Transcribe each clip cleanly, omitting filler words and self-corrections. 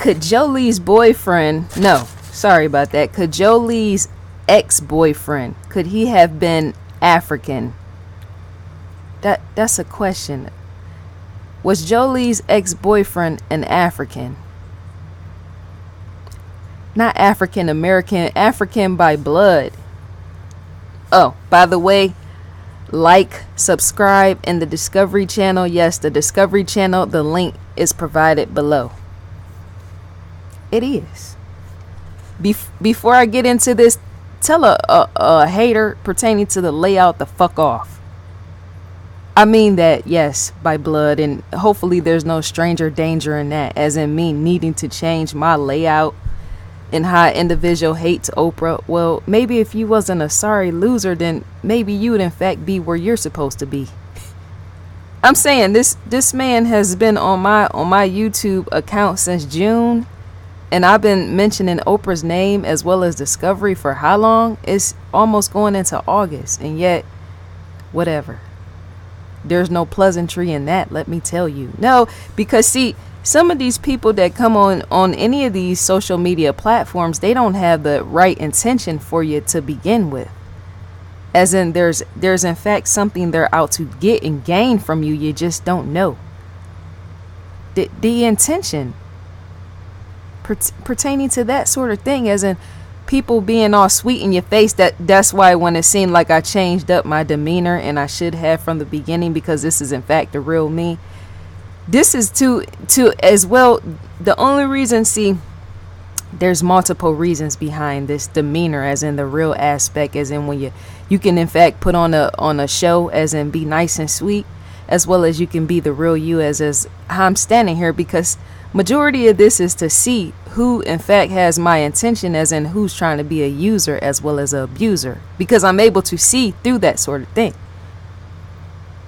Could Jolie's boyfriend, no, sorry about that. Could Jolie's ex-boyfriend, could he have been African? That's a question. Was Jolie's ex-boyfriend an African? Not African American, African by blood. Oh, by the way, like, subscribe in the Discovery Channel. Yes, the Discovery Channel, the link is provided below. It is. Before I get into this, tell a hater pertaining to the layout the fuck off. I mean that, yes, by blood, and hopefully there's no stranger danger in that, as in me needing to change my layout and how individual hates Oprah. Well, maybe if you wasn't a sorry loser, then maybe you would in fact be where you're supposed to be. I'm saying this man has been on my YouTube account since June, and I've been mentioning Oprah's name as well as Discovery for how long? It's almost going into August, and yet whatever. There's no pleasantry in that, let me tell you. No, because see, some of these people that come on any of these social media platforms, they don't have the right intention for you to begin with. As in, there's in fact something they're out to get and gain from you. You just don't know the intention pertaining to that sort of thing, as in people being all sweet in your face. That's why when it seemed like I changed up my demeanor, and I should have from the beginning, because this is in fact the real me. This is to as well. The only reason, see, there's multiple reasons behind this demeanor, as in the real aspect, as in when you can in fact put on a show, as in be nice and sweet, as well as you can be the real you, as how I'm standing here, because majority of this is to see who in fact has my intention, as in who's trying to be a user as well as an abuser, because I'm able to see through that sort of thing.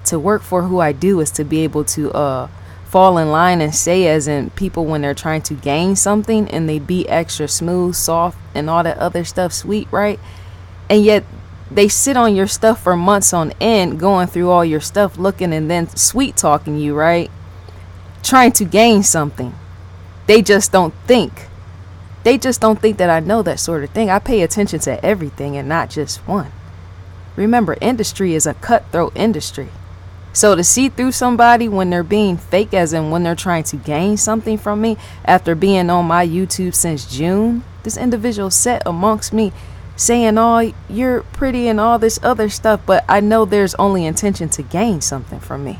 To work for who I do is to be able to fall in line and say, as in people when they're trying to gain something and they be extra smooth, soft, and all that other stuff, sweet, right? And yet they sit on your stuff for months on end, going through all your stuff, looking and then sweet talking you, right? Trying to gain something. They just don't think. They just don't think that I know that sort of thing. I pay attention to everything and not just one. Remember, industry is a cutthroat industry. So to see through somebody when they're being fake, as in when they're trying to gain something from me, after being on my YouTube since June, this individual sat amongst me saying, oh, you're pretty and all this other stuff, but I know there's only intention to gain something from me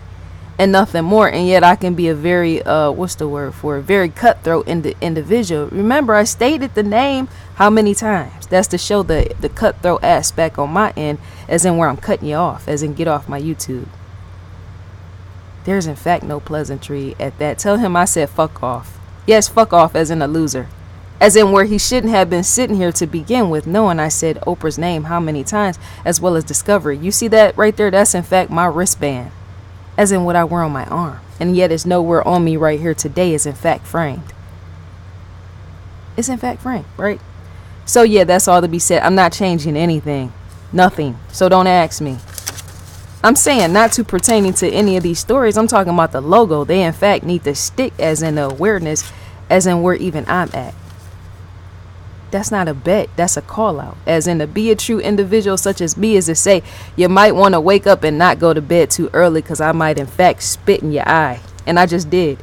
and nothing more. And yet I can be a very very cutthroat individual. Remember, I stated the name how many times? That's to show the cutthroat aspect on my end, as in where I'm cutting you off, as in get off my YouTube. There's in fact no pleasantry at that. Tell him I said fuck off. Yes, fuck off, as in a loser. As in where he shouldn't have been sitting here to begin with, knowing I said Oprah's name how many times, as well as Discovery. You see that right there? That's in fact my wristband, as in what I wear on my arm. And yet it's nowhere on me right here today is in fact framed. It's in fact framed, right? So yeah, that's all to be said. I'm not changing anything. Nothing. So don't ask me. I'm saying not to pertaining to any of these stories. I'm talking about the logo. They in fact need to stick, as in the awareness, as in where even I'm at. That's not a bet. That's a call out. As in, to be a true individual such as me is to say, you might want to wake up and not go to bed too early, because I might in fact spit in your eye. And I just did.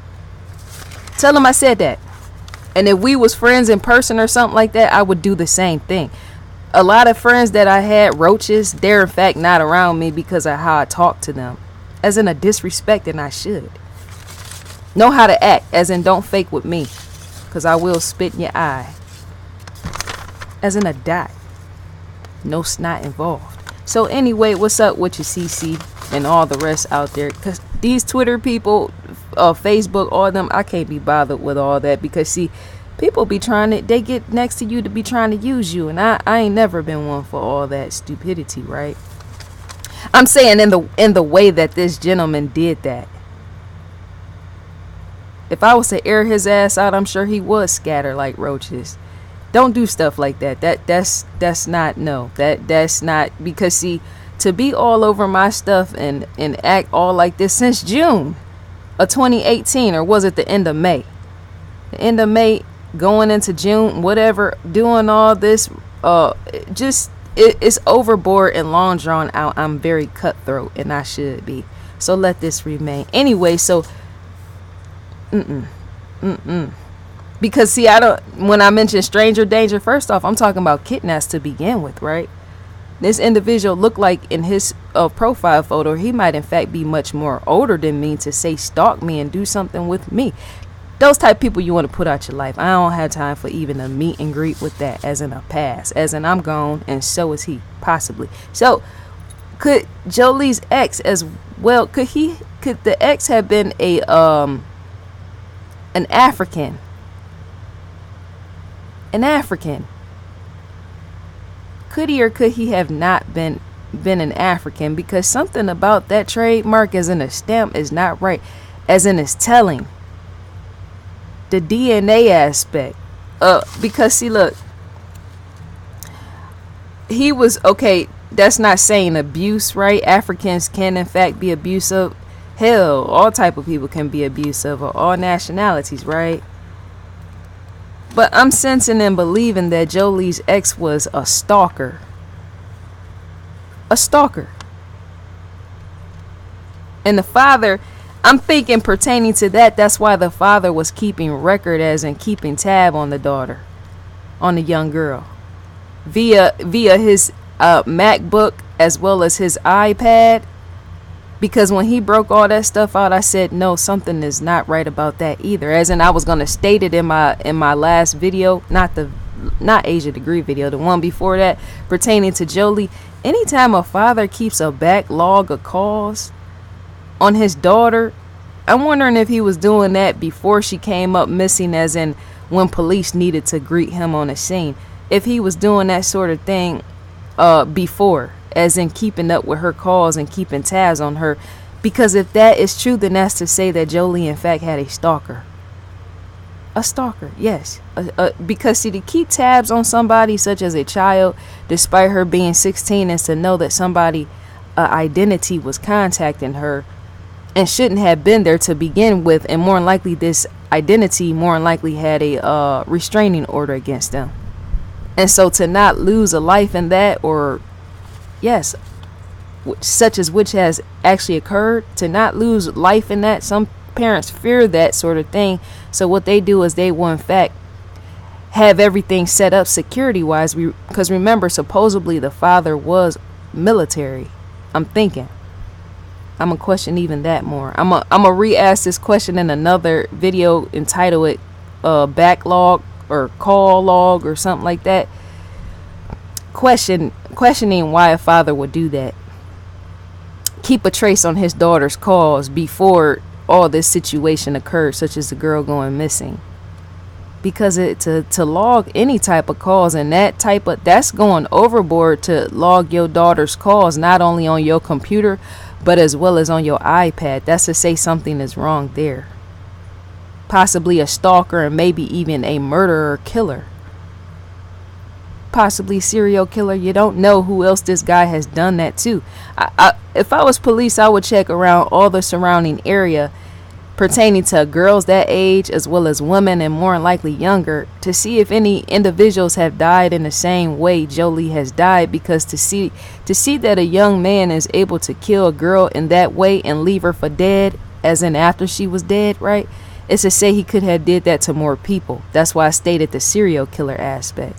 Tell him I said that. And if we was friends in person or something like that, I would do the same thing. A lot of friends that I had, roaches, they're in fact not around me because of how I talk to them, as in a disrespect, and I should know how to act, as in don't fake with me, because I will spit in your eye, as in a dot. No snot involved. So anyway, what's up with your CC and all the rest out there? Because these Twitter people, Facebook, all of them, I can't be bothered with all that, because see, people be they get next to you to be trying to use you, and I ain't never been one for all that stupidity, right? I'm saying in the way that this gentleman did that. If I was to air his ass out, I'm sure he would scatter like roaches. Don't do stuff like that. That's not, no. That's not, because see, to be all over my stuff and act all like this since June of 2018, or was it the end of May? the end of May, going into June, whatever, doing all this, it's overboard and long drawn out. I'm very cutthroat, and I should be. So let this remain. Anyway, so, because see, I don't. When I mention stranger danger, first off, I'm talking about kidnaps to begin with, right? This individual looked like in his profile photo, he might in fact be much more older than me to say stalk me and do something with me. Those type of people you want to put out your life. I don't have time for even a meet and greet with that, as in a pass, as in I'm gone, and so is he, possibly. So, could Jolie's ex as well? Could the ex have been an African? An African? Could he or could he have not been an African? Because something about that trademark, as in a stamp, is not right, as in it's telling. The DNA aspect, because see, look, he was okay. That's not saying abuse, right? Africans can in fact be abusive. Hell, all type of people can be abusive, or all nationalities, right? But I'm sensing and believing that Jolie's ex was a stalker. A stalker. And the father, I'm thinking pertaining to that, that's why the father was keeping record, as in keeping tab on the daughter, on the young girl, via his MacBook as well as his iPad. Because when he broke all that stuff out, I said, no, something is not right about that either. As in, I was going to state it in my last video, not Asia Degree video, the one before that, pertaining to Jolie. Anytime a father keeps a backlog of calls on his daughter, I'm wondering if he was doing that before she came up missing, as in when police needed to greet him on the scene. If he was doing that sort of thing before, as in keeping up with her calls and keeping tabs on her. Because if that is true, then that's to say that Jolie in fact had a stalker. A stalker, yes. Because see, to keep tabs on somebody such as a child, despite her being 16, is to know that somebody identity was contacting her and shouldn't have been there to begin with, and more than likely this identity more than likely had a restraining order against them. And so to not lose a life in that, or yes, such as which has actually occurred, to not lose life in that, some parents fear that sort of thing. So what they do is they will in fact have everything set up security wise, because remember, supposedly the father was military. I'm thinking I'm gonna question even that more. I'm gonna re-ask this question in another video, entitle it backlog or call log or something like that, questioning why a father would do that, keep a trace on his daughter's calls before all this situation occurred, such as the girl going missing. Because to log any type of calls, and that's going overboard, to log your daughter's calls not only on your computer but as well as on your iPad. That's to say something is wrong there. Possibly a stalker, and maybe even a murderer, killer, possibly serial killer. You don't know who else this guy has done that to. If I was police, I would check around all the surrounding area pertaining to girls that age as well as women, and more than likely younger, to see if any individuals have died in the same way Jolie has died. Because to see that a young man is able to kill a girl in that way and leave her for dead, as in after she was dead, right, it's to say he could have did that to more people. That's why I stated the serial killer aspect.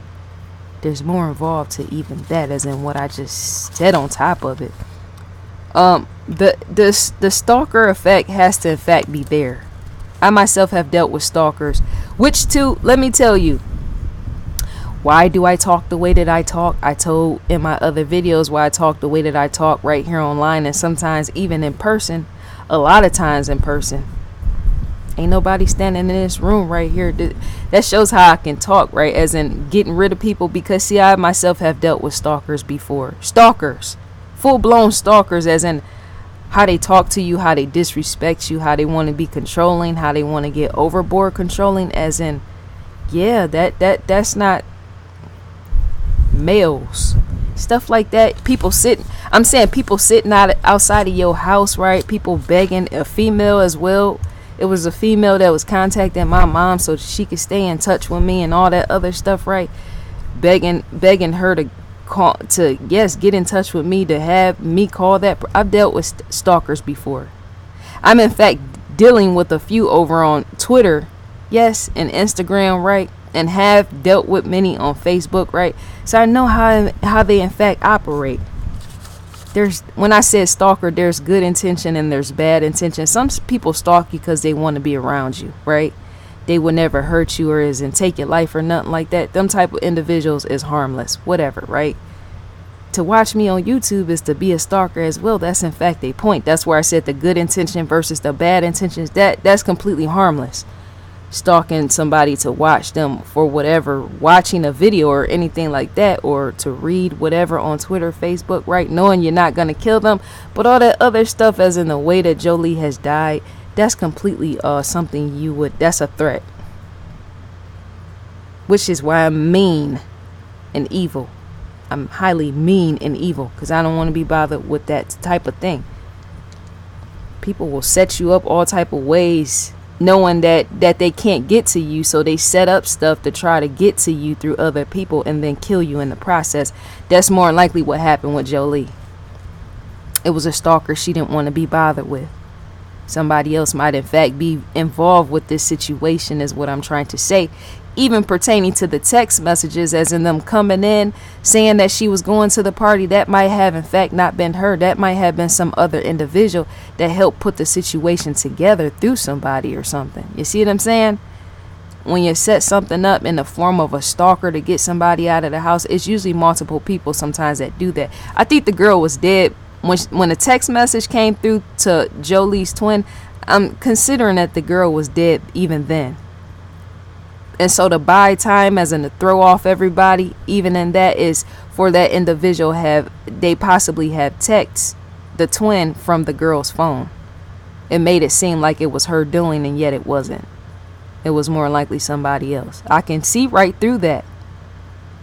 There's more involved to even that, as in what I just said on top of it. The stalker effect has to in fact be there. I myself have dealt with stalkers, which too, let me tell you, why do I talk the way that I talk? I told in my other videos why I talk the way that I talk right here online, and sometimes even in person, a lot of times in person. Ain't nobody standing in this room right here. That shows how I can talk, right? As in getting rid of people. Because see, I myself have dealt with stalkers before. Stalkers. Full-blown stalkers, as in how they talk to you, how they disrespect you, how they want to be controlling, how they want to get overboard controlling, as in, yeah, that's not males. Stuff like that. I'm saying people sitting outside of your house, right? People begging, a female as well. It was a female that was contacting my mom so she could stay in touch with me and all that other stuff, right? Begging her to call, to, yes, get in touch with me, to have me call that. I've dealt with stalkers before. I'm in fact dealing with a few over on Twitter, yes, and Instagram, right? And have dealt with many on Facebook, right? So I know how they in fact operate. When I said stalker, there's good intention and there's bad intention. Some people stalk you because they want to be around you, right? They will never hurt you or isn't take your life or nothing like that. Them type of individuals is harmless, whatever, right? To watch me on YouTube is to be a stalker as well. That's in fact a point. That's where I said the good intention versus the bad intentions. That's completely harmless. Stalking somebody to watch them for whatever, watching a video or anything like that, or to read whatever on Twitter, Facebook, right? Knowing you're not going to kill them, but all that other stuff, as in the way that JHOLIE has died, that's completely something that's a threat. Which is why I'm mean and evil. I'm highly mean and evil because I don't want to be bothered with that type of thing. People will set you up all type of ways, knowing that they can't get to you, so they set up stuff to try to get to you through other people and then kill you in the process. That's more than likely what happened with JHOLIE. It was a stalker she didn't want to be bothered with. Somebody else might in fact be involved with this situation, is what I'm trying to say. Even pertaining to the text messages, as in them coming in saying that she was going to the party, that might have in fact not been her. That might have been some other individual that helped put the situation together through somebody or something. You see what I'm saying? When you set something up in the form of a stalker to get somebody out of the house, it's usually multiple people sometimes that do that. I think the girl was dead when the text message came through to JHOLIE's twin. I'm considering that the girl was dead even then. And so to buy time, as in to throw off everybody, even in that, is for that individual they possibly have text the twin from the girl's phone. It made it seem like it was her doing, and yet it wasn't. It was more likely somebody else. I can see right through that.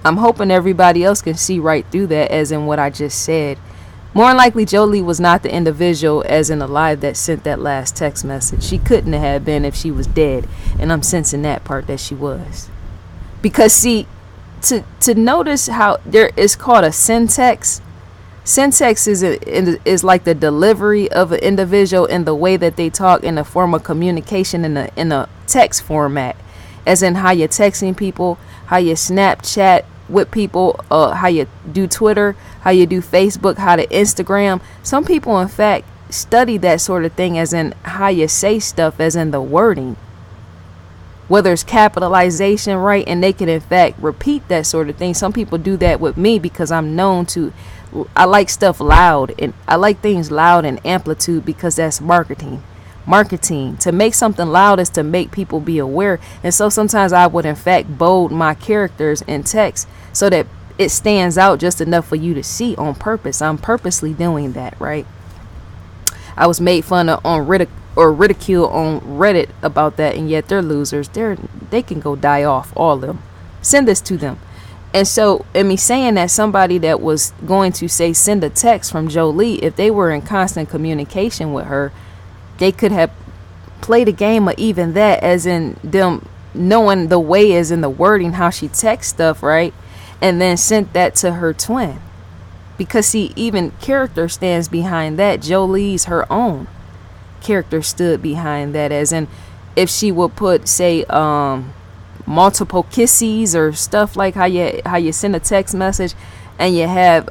I'm hoping everybody else can see right through that, as in what I just said. More likely JHOLIE was not the individual, as in alive, that sent that last text message. She couldn't have been if she was dead, and I'm sensing that part that she was. Because see, to notice how there is called a syntax. Syntax is like the delivery of an individual in the way that they talk, in the form of communication in a text format, as in how you're texting people, how you Snapchat with people, how you do Twitter, how you do Facebook, how to Instagram. Some people in fact study that sort of thing, as in how you say stuff, as in the wording, whether it's capitalization, right? And they can in fact repeat that sort of thing. Some people do that with me because I'm known to, I like stuff loud, and I like things loud and amplitude, because that's marketing. To make something loud is to make people be aware. And so sometimes I would in fact bold my characters in text so that it stands out just enough for you to see on purpose. I'm purposely doing that, right? I was made fun of on ridicule on Reddit about that, and yet they're losers. They can go die off, all of them. Send this to them. And so, in me saying that, somebody that was going to say send a text from JHOLIE, if they were in constant communication with her, they could have played a game of even that, as in them knowing the way, as in the wording, how she texts stuff, right? And then sent that to her twin. Because see, even character stands behind that. JHOLIE's her own character stood behind that, as in if she would put, say, multiple kisses or stuff, like how you send a text message and you have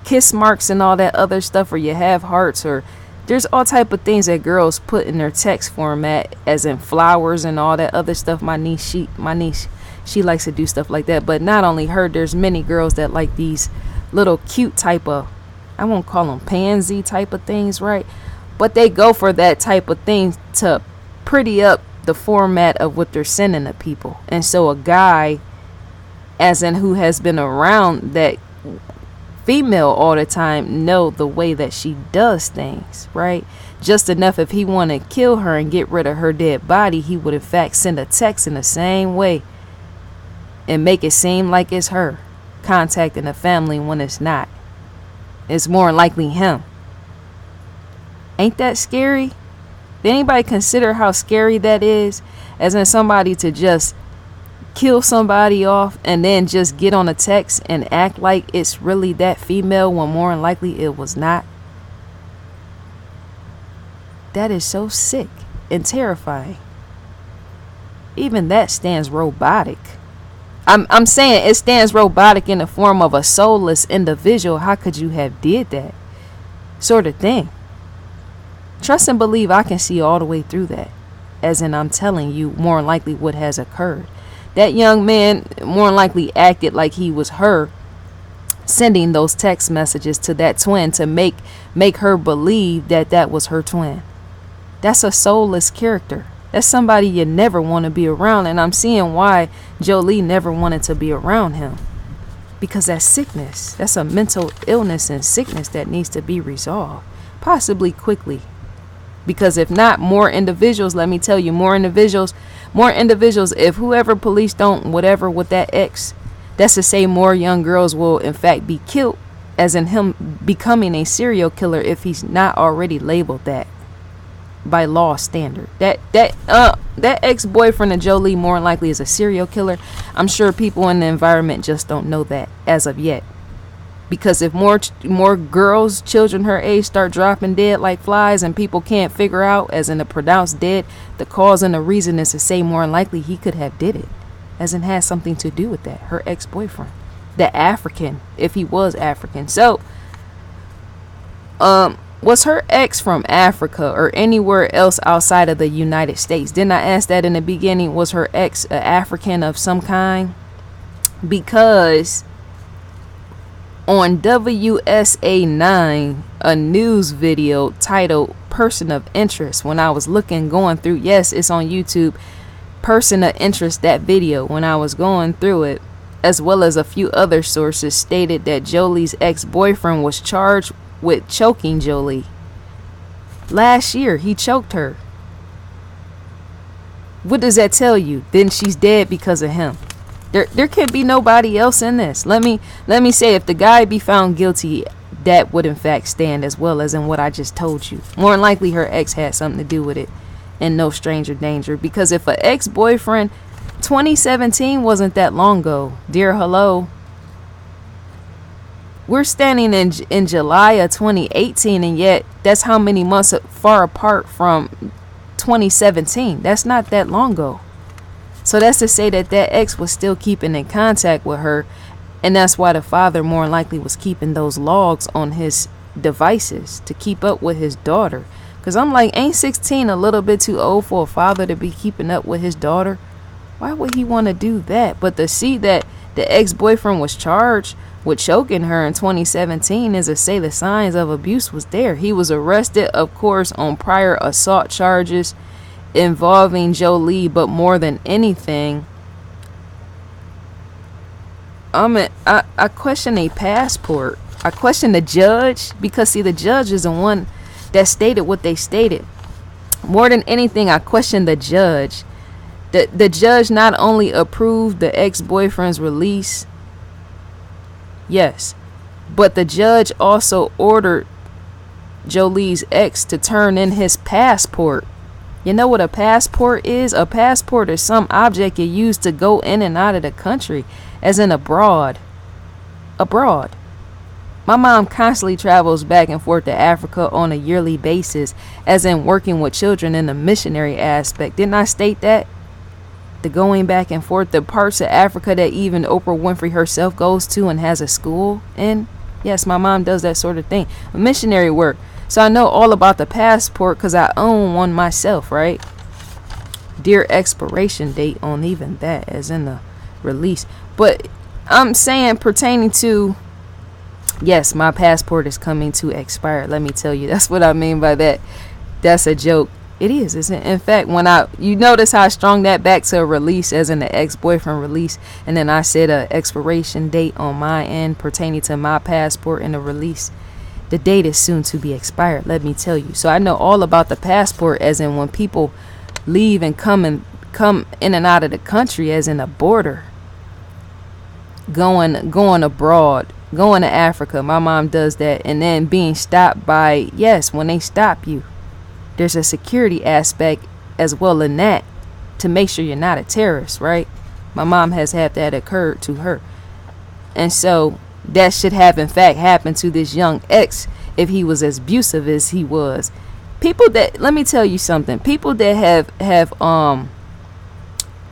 kiss marks and all that other stuff, or you have hearts, or there's all type of things that girls put in their text format, as in flowers and all that other stuff. My niece, she likes to do stuff like that. But not only her, there's many girls that like these little cute type of, I won't call them pansy type of things, right? But they go for that type of thing to pretty up the format of what they're sending to people. And so a guy, as in who has been around that female all the time, know the way that she does things, right? Just enough, if he want to kill her and get rid of her dead body, he would in fact send a text in the same way and make it seem like it's her contacting the family when it's not. It's more likely him. Ain't that scary? Did anybody consider how scary that is? As in somebody to just kill somebody off and then just get on a text and act like it's really that female when more than likely it was not. That is so sick and terrifying. Even that stands robotic. I'm saying it stands robotic in the form of a soulless individual. How could you have did that sort of thing? Trust and believe I can see all the way through that. As in, I'm telling you more than likely what has occurred. That young man more than likely acted like he was her, sending those text messages to that twin to make her believe that that was her twin. That's a soulless character. That's somebody you never want to be around. And I'm seeing why JHOLIE never wanted to be around him. Because that's sickness. That's a mental illness and sickness that needs to be resolved. Possibly quickly. Because if not, more individuals, let me tell you, more individuals, if whoever police don't, whatever with that ex, that's to say more young girls will in fact be killed, as in him becoming a serial killer if he's not already labeled that by law standard. That ex-boyfriend of JHOLIE more than likely is a serial killer. I'm sure people in the environment just don't know that as of yet. Because if more girls, children her age start dropping dead like flies and people can't figure out, as in the pronounced dead, the cause and the reason is to say more than likely he could have did it. As in has something to do with that. Her ex-boyfriend. The African, if he was African. So, was her ex from Africa or anywhere else outside of the United States? Didn't I ask that in the beginning? Was her ex an African of some kind? Because on WSA 9, a news video titled Person of Interest, when I was going through, yes, it's on YouTube, Person of Interest, that video, when I was going through it, as well as a few other sources, stated that JHOLIE's ex-boyfriend was charged with choking JHOLIE. Last year, he choked her. What does that tell you? Then she's dead because of him. There can be nobody else in this. Let me say, if the guy be found guilty, that would in fact stand as well as in what I just told you. More than likely her ex had something to do with it, and no stranger danger. Because if an ex-boyfriend, 2017 wasn't that long ago, dear hello. We're standing in July of 2018, and yet that's how many months far apart from 2017. That's not that long ago. So that's to say that ex was still keeping in contact with her, and that's why the father more than likely was keeping those logs on his devices to keep up with his daughter. Because I'm like, ain't 16 a little bit too old for a father to be keeping up with his daughter? Why would he want to do that? But to see that the ex-boyfriend was charged with choking her in 2017 is to say the signs of abuse was there. He was arrested, of course, on prior assault charges involving JHOLIE, but more than anything, I question a passport. I question the judge, because see, the judge is the one that stated what they stated. More than anything, I question the judge. The judge not only approved the ex-boyfriend's release, yes, but the judge also ordered JHOLIE's ex to turn in his passport. You know what a passport is? A passport is some object you use to go in and out of the country, as in abroad. Abroad. My mom constantly travels back and forth to Africa on a yearly basis, as in working with children in the missionary aspect. Didn't I state that? The going back and forth, the parts of Africa that even Oprah Winfrey herself goes to and has a school in. Yes, my mom does that sort of thing. Missionary work. So I know all about the passport because I own one myself, right? Dear expiration date on even that, as in the release. But I'm saying pertaining to, yes, my passport is coming to expire. Let me tell you, that's what I mean by that. That's a joke. It is, isn't it? In fact, you notice how I strung that back to a release, as in the ex-boyfriend release, and then I said a expiration date on my end pertaining to my passport and the release. The date is soon to be expired, let me tell you. So I know all about the passport, as in when people leave and come in and out of the country, as in a border, going abroad, going to Africa. My mom does that, and then being stopped by, yes, when they stop you. there's a security aspect as well in that to make sure you're not a terrorist, right? My mom has had that occur to her. And so that should have in fact happened to this young ex if he was as abusive as he was. People that, let me tell you something, people that have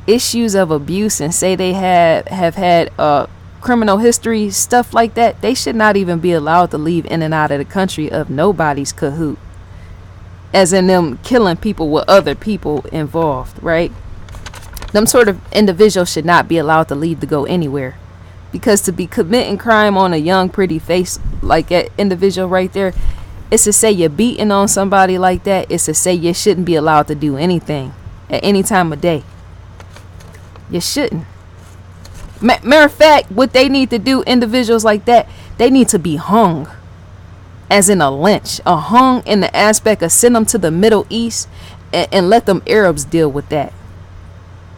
issues of abuse and say they have had criminal history, stuff like that, they should not even be allowed to leave in and out of the country of nobody's cahoot, as in them killing people with other people involved, right? Them sort of individuals should not be allowed to leave to go anywhere, because to be committing crime on a young pretty face like that individual right there, it's to say you're beating on somebody like that. It's to say you shouldn't be allowed to do anything at any time of day. You shouldn't. Matter of fact, what they need to do, individuals like that, they need to be hung, as in a lynch. A hung in the aspect of send them to the Middle East and let them Arabs deal with that.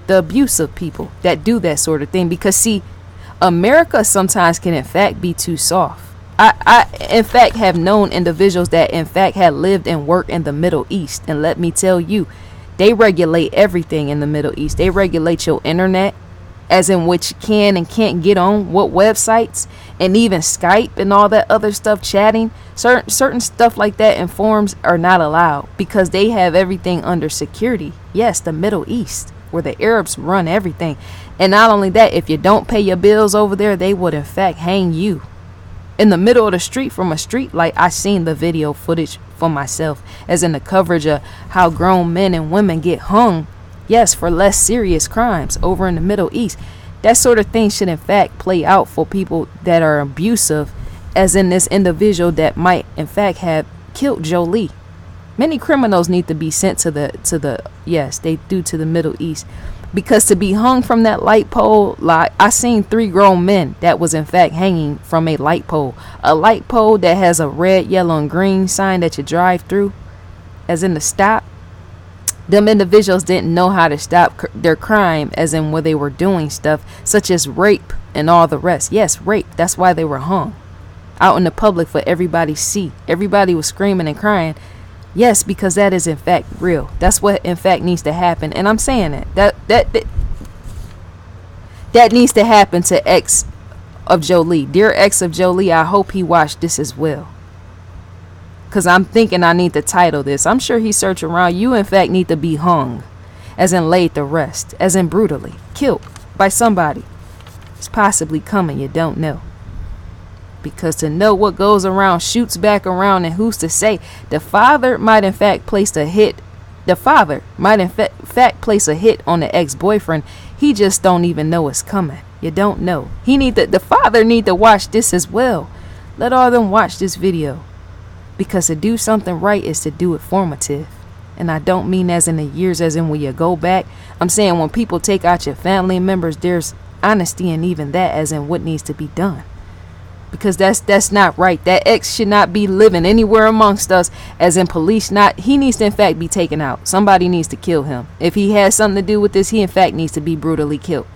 The abusive people that do that sort of thing. Because see, America sometimes can in fact be too soft. I in fact have known individuals that in fact had lived and worked in the Middle East, and let me tell you, they regulate everything in the Middle East. They regulate your internet, as in which you can and can't get on, what websites, and even Skype and all that other stuff, chatting. Certain stuff like that and forums are not allowed because they have everything under security. Yes, the Middle East, where the Arabs run everything. And not only that, if you don't pay your bills over there, they would in fact hang you in the middle of the street from a street light. I seen the video footage for myself, as in the coverage of how grown men and women get hung, yes, for less serious crimes over in the Middle East. That sort of thing should in fact play out for people that are abusive, as in this individual that might in fact have killed JHOLIE. Many criminals need to be sent to the yes, they do, to the Middle East, because to be hung from that light pole, like I seen 3 grown men that was in fact hanging from a light pole that has a red, yellow, and green sign that you drive through, as in the stop. Them individuals didn't know how to stop their crime, as in where they were doing stuff such as rape and all the rest. Yes, rape. That's why they were hung out in the public for everybody to see. Everybody was screaming and crying. Yes, because that is in fact real. That's what in fact needs to happen. And I'm saying that needs to happen to ex of JHOLIE. Dear ex of JHOLIE, I hope he watched this as well, because I'm thinking I need to title this. I'm sure he's searching around. You in fact need to be hung, as in laid to rest, as in brutally killed by somebody. It's possibly coming, you don't know. Because to know what goes around shoots back around, and who's to say the father might in fact place a hit. The father might in fact place a hit on the ex-boyfriend. He just don't even know it's coming. You don't know. The father need to watch this as well. Let all them watch this video, because to do something right is to do it formative. And I don't mean as in the years, as in when you go back. I'm saying when people take out your family members, there's honesty in even that, as in what needs to be done. Because that's not right. That ex should not be living anywhere amongst us, as in police not. He needs to in fact be taken out. Somebody needs to kill him. If he has something to do with this, he in fact needs to be brutally killed,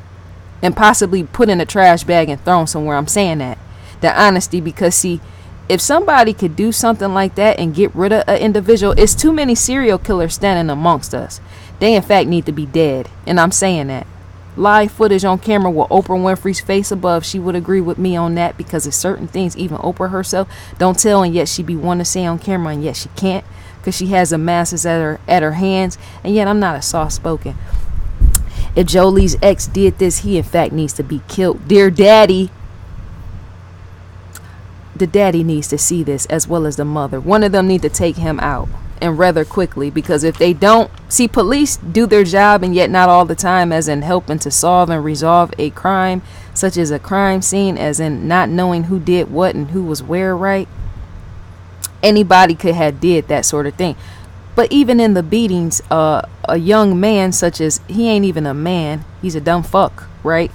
and possibly put in a trash bag and thrown somewhere. I'm saying that. The honesty, because see, if somebody could do something like that and get rid of an individual, it's too many serial killers standing amongst us. They in fact need to be dead. And I'm saying that. Live footage on camera with Oprah Winfrey's face above, she would agree with me on that, because of certain things even Oprah herself don't tell, and yet she be wanting to say on camera, and yet she can't, because she has the masses at her hands. And yet I'm not a soft spoken. If JHOLIE's ex did this, he in fact needs to be killed. Dear daddy, the daddy needs to see this, as well as the mother. One of them need to take him out, and rather quickly, because if they don't, see, police do their job, and yet not all the time, as in helping to solve and resolve a crime, such as a crime scene, as in not knowing who did what and who was where, right? Anybody could have did that sort of thing. But even in the beatings, a young man such as, he ain't even a man, he's a dumb fuck, right?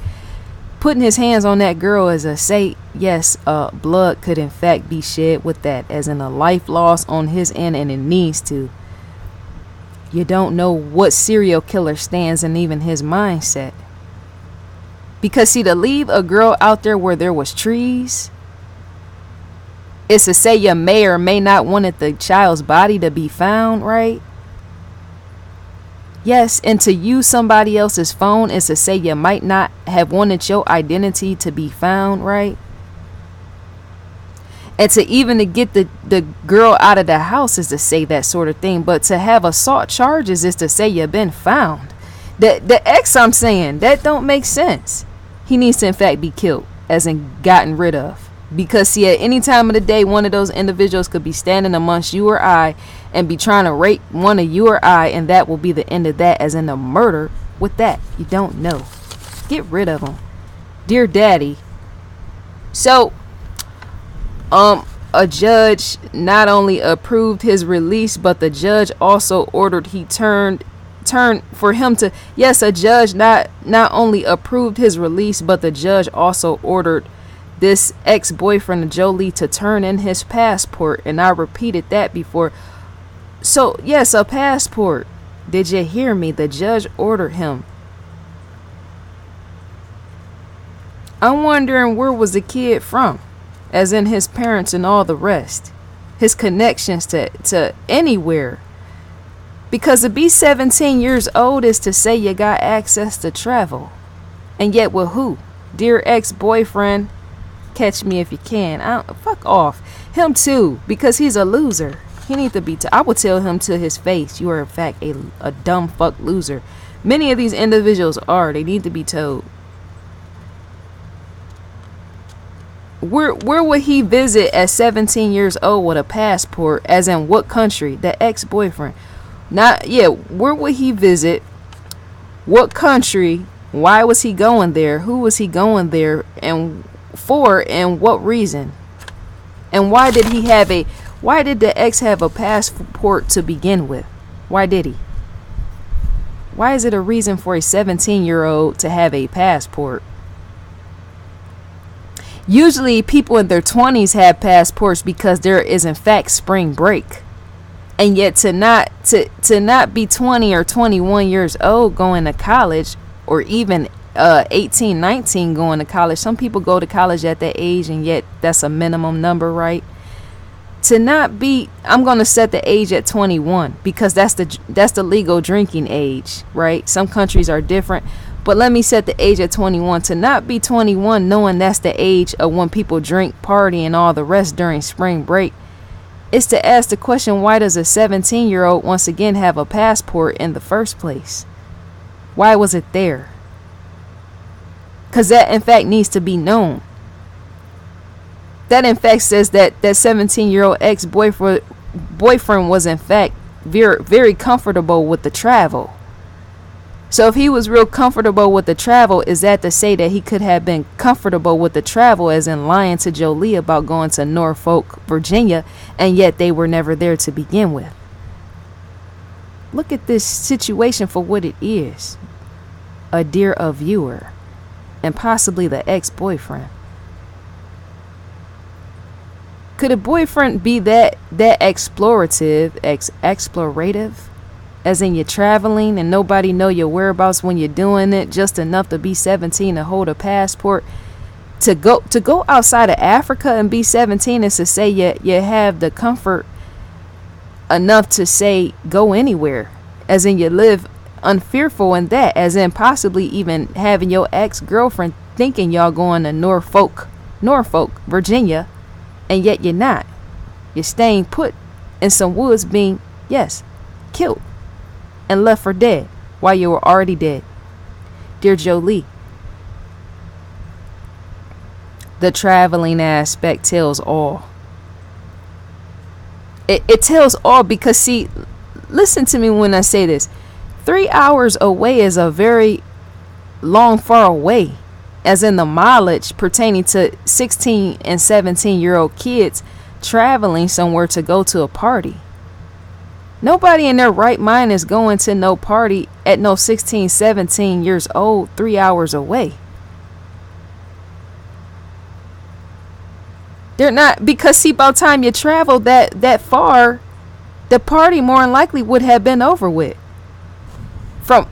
Putting his hands on that girl as a say, yes, blood could in fact be shed with that, as in a life loss on his end, and it needs to. You don't know what serial killer stands in even his mindset. Because see, to leave a girl out there where there was trees, is to say you may or may not wanted the child's body to be found, right? Yes, and to use somebody else's phone is to say you might not have wanted your identity to be found, right? And to even to get the girl out of the house is to say that sort of thing. But to have assault charges is to say you've been found. The ex, I'm saying, that don't make sense. He needs to in fact be killed, as in gotten rid of. Because see, at any time of the day, one of those individuals could be standing amongst you or I and be trying to rape one of you or I, and that will be the end of that, as in a murder. With that, you don't know. Get rid of them. Dear Daddy. So, a judge not only approved his release, but the judge also ordered he turned for him to, yes, a judge not only approved his release, but the judge also ordered this ex-boyfriend of Jolie to turn in his passport. And I repeated that before. So yes, a passport. Did you hear me? The judge ordered him. I'm wondering, where was the kid from? As in his parents and all the rest. His connections to anywhere. Because to be 17 years old is to say you got access to travel. And yet with who? Dear ex-boyfriend, catch me if you can. Fuck off. Him too, because he's a loser. He needs to be I would tell him to his face, you are in fact a dumb fuck loser. Many of these individuals are. They need to be told. Where would he visit at 17 years old with a passport? As in what country? The ex-boyfriend. Where would he visit? What country? Why was he going there? Who was he going there? And for, and what reason? And why did the ex have a passport to begin with? Why did he? Why is it a reason for a 17-year-old to have a passport? Usually people in their 20s have passports because there is in fact spring break. And yet to not be 20 or 21 years old going to college, or even 18, 19 going to college. Some people go to college at that age, and yet that's a minimum number, right? To not be, I'm going to set the age at 21 because that's the legal drinking age, right? Some countries are different, but let me set the age at 21. To not be 21 knowing that's the age of when people drink, party, and all the rest during spring break, is to ask the question, why does a 17-year-old once again have a passport in the first place? Why was it there? Because that in fact needs to be known. That in fact says that 17-year-old ex-boyfriend was in fact very, very comfortable with the travel. So if he was real comfortable with the travel, is that to say that he could have been comfortable with the travel, as in lying to Jolie about going to Norfolk, Virginia, and yet they were never there to begin with? Look at this situation for what it is. A dear viewer, and possibly the ex-boyfriend. Could a boyfriend be that explorative, as in you're traveling and nobody know your whereabouts when you're doing it, just enough to be 17 to hold a passport? To go outside of Africa and be 17 is to say you have the comfort enough to say go anywhere, as in you live unfearful in that, as in possibly even having your ex-girlfriend thinking y'all going to Norfolk, Virginia, and yet you're not. You're staying put in some woods being, yes, killed and left for dead while you were already dead. Dear Jolie, the traveling aspect tells all. It tells all because, see, listen to me when I say this. 3 hours away is a very long, far away, as in the mileage pertaining to 16 and 17-year-old kids traveling somewhere to go to a party. Nobody in their right mind is going to no party at no 16, 17 years old, 3 hours away. They're not, because see, by the time you travel that far, the party more than likely would have been over with. From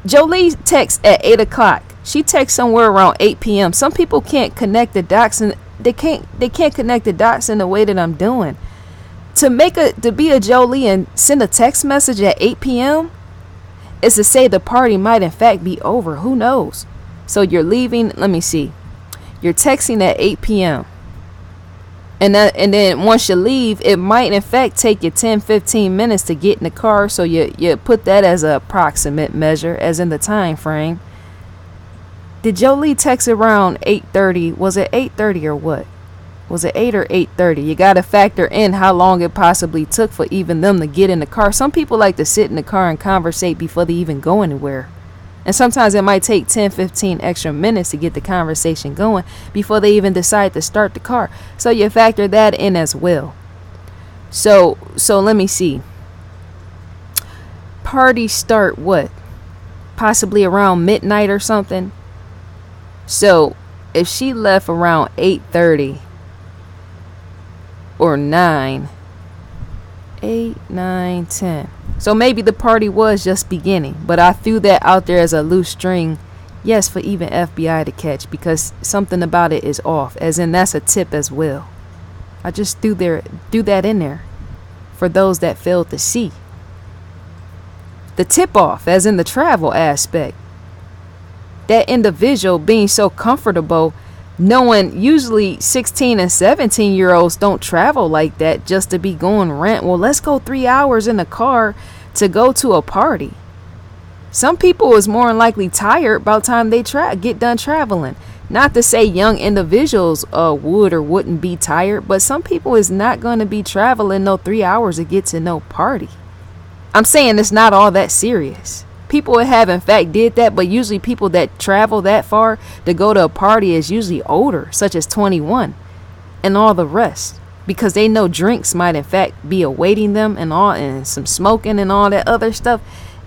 Jolie texts at 8 o'clock. She texts somewhere around 8 p.m. Some people can't connect the dots can't connect the dots in the way that I'm doing. To be a JHOLIE and send a text message at 8 p.m. is to say the party might in fact be over. Who knows? So you're leaving. Let me see. You're texting at 8 p.m. And then once you leave, it might in fact take you 10-15 minutes to get in the car. So you put that as an approximate measure, as in the time frame. Did JHOLIE text around 8:30? Was it 8:30 or what? Was it 8 or 8:30? You got to factor in how long it possibly took for even them to get in the car. Some people like to sit in the car and conversate before they even go anywhere. And sometimes it might take 10-15 extra minutes to get the conversation going before they even decide to start the car. So you factor that in as well. So let me see. Party start what? Possibly around midnight or something. So if she left around 8:30 or 9, 8, 9, 10. So maybe the party was just beginning, but I threw that out there as a loose string, yes, for even FBI to catch, because something about it is off, as in that's a tip as well. I just threw that in there for those that failed to see. The tip off, as in the travel aspect. That individual being so comfortable, knowing usually 16 and 17-year-olds don't travel like that just to be going rent. Well, let's go 3 hours in the car to go to a party. Some people is more than likely tired by the time they get done traveling. Not to say young individuals would or wouldn't be tired, but some people is not going to be traveling no 3 hours to get to no party. I'm saying it's not all that serious. People have in fact did that, but usually people that travel that far to go to a party is usually older, such as 21 and all the rest, because they know drinks might in fact be awaiting them and some smoking and all that other stuff.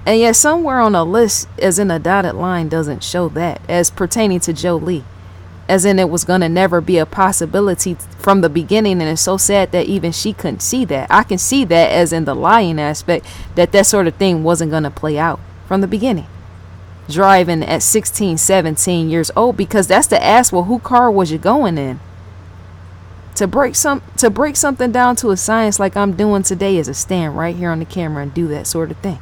And yet somewhere on a list, as in a dotted line, doesn't show that as pertaining to JHOLIE, as in it was going to never be a possibility from the beginning. And it's so sad that even she couldn't see that. I can see that as in the lying aspect, that sort of thing wasn't going to play out from the beginning. Driving at 16, 17 years old, because that's the ask. Well, who car was you going in? To break something down to a science like I'm doing today is to stand right here on the camera and do that sort of thing.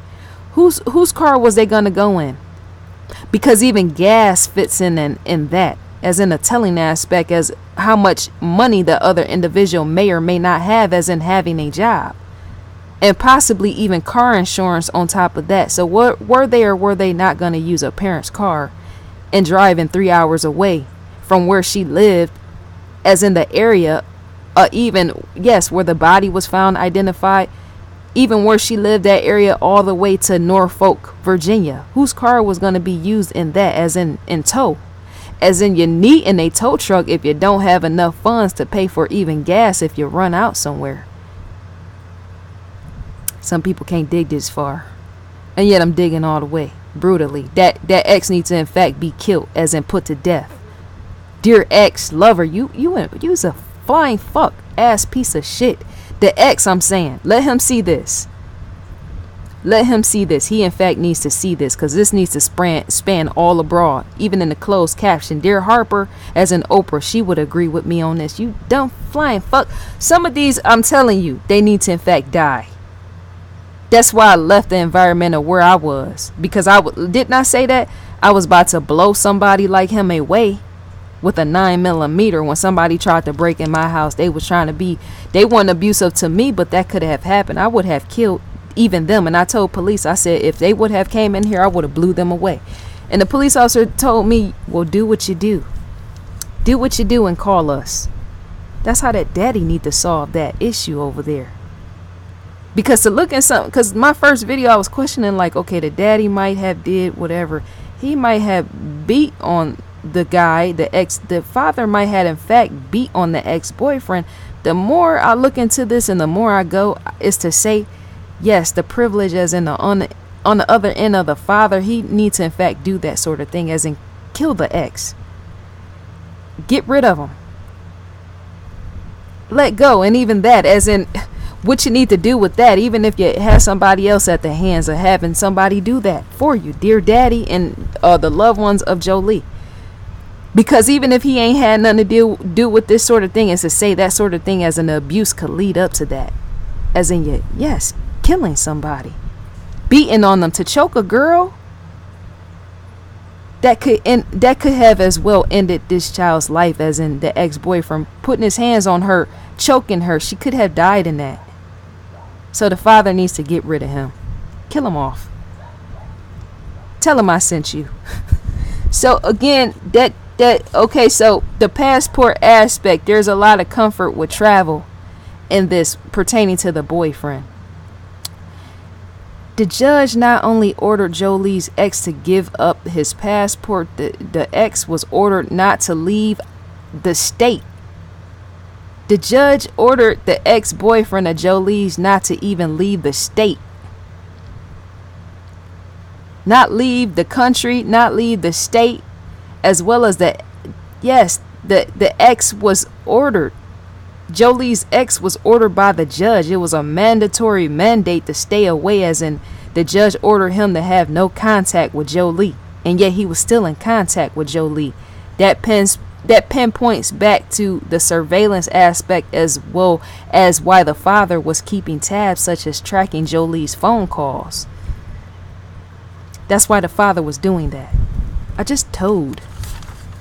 Whose car was they gonna go in? Because even gas fits in that, as in a telling aspect, as how much money the other individual may or may not have, as in having a job. And possibly even car insurance on top of that. So were they or were they not going to use a parent's car and driving 3 hours away from where she lived, as in the area, even, yes, where the body was found identified, even where she lived, that area all the way to Norfolk, Virginia? Whose car was going to be used in that, as in tow? As in you need in a tow truck if you don't have enough funds to pay for even gas if you run out somewhere. Some people can't dig this far, and yet I'm digging all the way, brutally. That ex needs to in fact be killed, as in put to death. Dear ex lover, you's a flying fuck ass piece of shit. The ex, I'm saying, let him see this. Let him see this. He in fact needs to see this, because this needs to span all abroad, even in the closed caption. Dear Harper, as in Oprah, she would agree with me on this. You dumb flying fuck. Some of these, I'm telling you, they need to in fact die. That's why I left the environment of where I was, because didn't I say that I was about to blow somebody like him away with a 9mm when somebody tried to break in my house. They weren't abusive to me, but that could have happened. I would have killed even them. And I told police, I said, if they would have came in here, I would have blew them away. And the police officer told me, well, do what you do. Do what you do and call us. That's how that daddy need to solve that issue over there. Because to look at something, because my first video I was questioning, like, okay, the daddy might have did whatever. He might have beat on the guy, the father might have in fact beat on the ex-boyfriend. The more I look into this and the more I go is to say, yes, the privilege, as in on the other end of the father, he needs to in fact do that sort of thing, as in kill the ex. Get rid of him. Let go. And even that, as in what you need to do with that, even if you have somebody else at the hands of having somebody do that for you, dear daddy and the loved ones of JHOLIE. Because even if he ain't had nothing to do with this sort of thing, is to say that sort of thing as an abuse could lead up to that. As in, yes, killing somebody. Beating on them to choke a girl. That could have as well ended this child's life, as in the ex-boyfriend putting his hands on her, choking her. She could have died in that. So the father needs to get rid of him. Kill him off. Tell him I sent you. So again, okay, so the passport aspect, there's a lot of comfort with travel in this pertaining to the boyfriend. The judge not only ordered JHOLIE's ex to give up his passport, the ex was ordered not to leave the state. The judge ordered the ex-boyfriend of JHOLIE's not to even leave the state. Not leave the country, not leave the state, as well as the ex was ordered. JHOLIE's ex was ordered by the judge. It was a mandatory mandate to stay away, as in the judge ordered him to have no contact with JHOLIE, and yet he was still in contact with JHOLIE. That pinpoints back to the surveillance aspect, as well as why the father was keeping tabs, such as tracking JHOLIE's phone calls. That's why the father was doing that. I just told.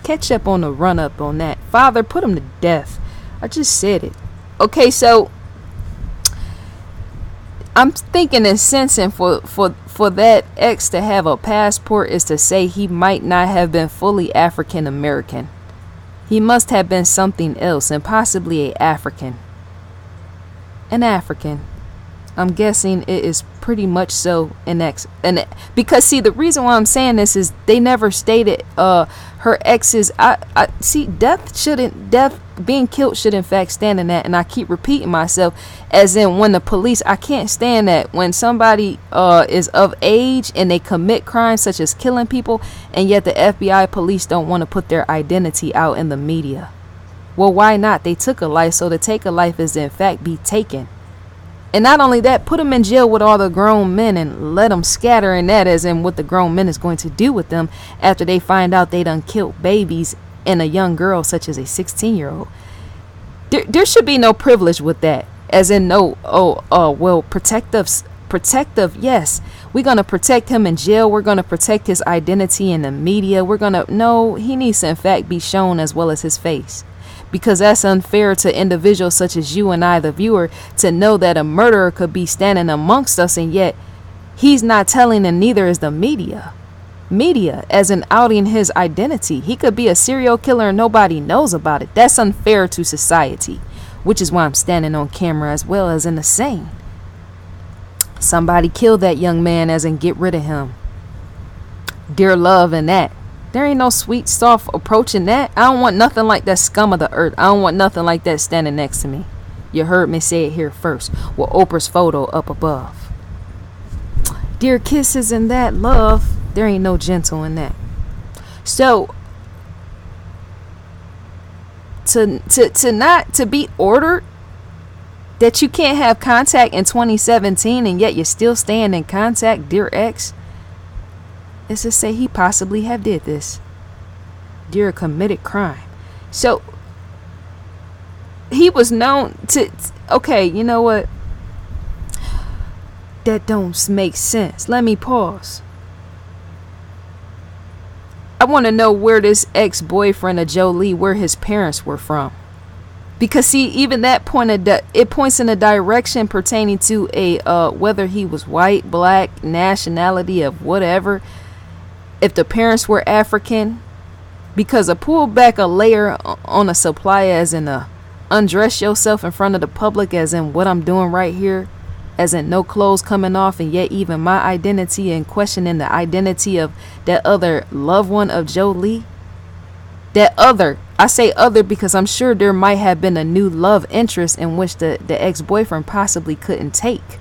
Catch up on the run up on that. Father, put him to death. I just said it. Okay, so I'm thinking and sensing for that ex to have a passport is to say he might not have been fully African American. He must have been something else, and possibly an African. An African. I'm guessing it is pretty much so an ex. And because see, the reason why I'm saying this is they never stated her ex's. I see, death being killed should in fact stand in that, and I keep repeating myself, as in when the police, I can't stand that when somebody is of age and they commit crimes such as killing people, and yet the FBI police don't want to put their identity out in the media. Well, why not? They took a life, so to take a life is in fact be taken. And not only that, put them in jail with all the grown men and let them scatter in that, as in what the grown men is going to do with them after they find out they done killed babies and a young girl such as a 16-year-old. There should be no privilege with that, as in no, protective, yes, we're going to protect him in jail, we're going to protect his identity in the media, no, he needs to in fact be shown as well as his face. Because that's unfair to individuals such as you and I, the viewer, to know that a murderer could be standing amongst us, and yet he's not telling, and neither is the media. Media, as in outing his identity. He could be a serial killer and nobody knows about it. That's unfair to society, which is why I'm standing on camera as well as in the same. Somebody killed that young man, as in get rid of him. Dear love and that. There ain't no sweet, soft approach in that. I don't want nothing like that scum of the earth. I don't want nothing like that standing next to me. You heard me say it here first, with Oprah's photo up above. Dear kisses and that love. There ain't no gentle in that. So to be ordered that you can't have contact in 2017, and yet you're still staying in contact, dear ex, is to say he possibly have did this. Dear committed crime. So he was known to, okay, you know what? That don't make sense. Let me pause. I want to know where this ex-boyfriend of JHOLIE, where his parents were from. Because see, even that it points in a direction pertaining to a whether he was white, black, nationality of whatever. If the parents were African, because a pull back a layer on a supply, as in a undress yourself in front of the public, as in what I'm doing right here, as in no clothes coming off, and yet even my identity and questioning the identity of that other loved one of JHOLIE. That other, I say other because I'm sure there might have been a new love interest in which the ex-boyfriend possibly couldn't take.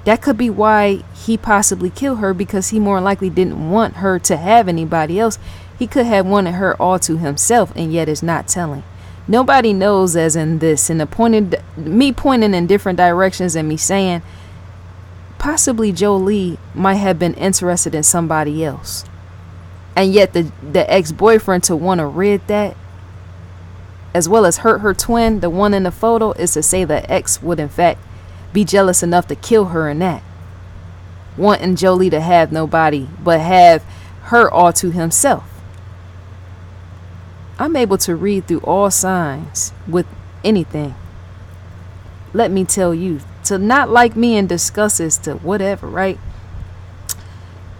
That could be why he possibly killed her, because he more likely didn't want her to have anybody else. He could have wanted her all to himself, and yet is not telling. Nobody knows, as in this, and me pointing in different directions and me saying possibly JHOLIE might have been interested in somebody else. And yet the ex-boyfriend to want to rid that, as well as hurt her twin, the one in the photo, is to say the ex would in fact be jealous enough to kill her in that. Wanting Jolie to have nobody but have her all to himself. I'm able to read through all signs with anything. Let me tell you, to not like me and discuss is to whatever, right?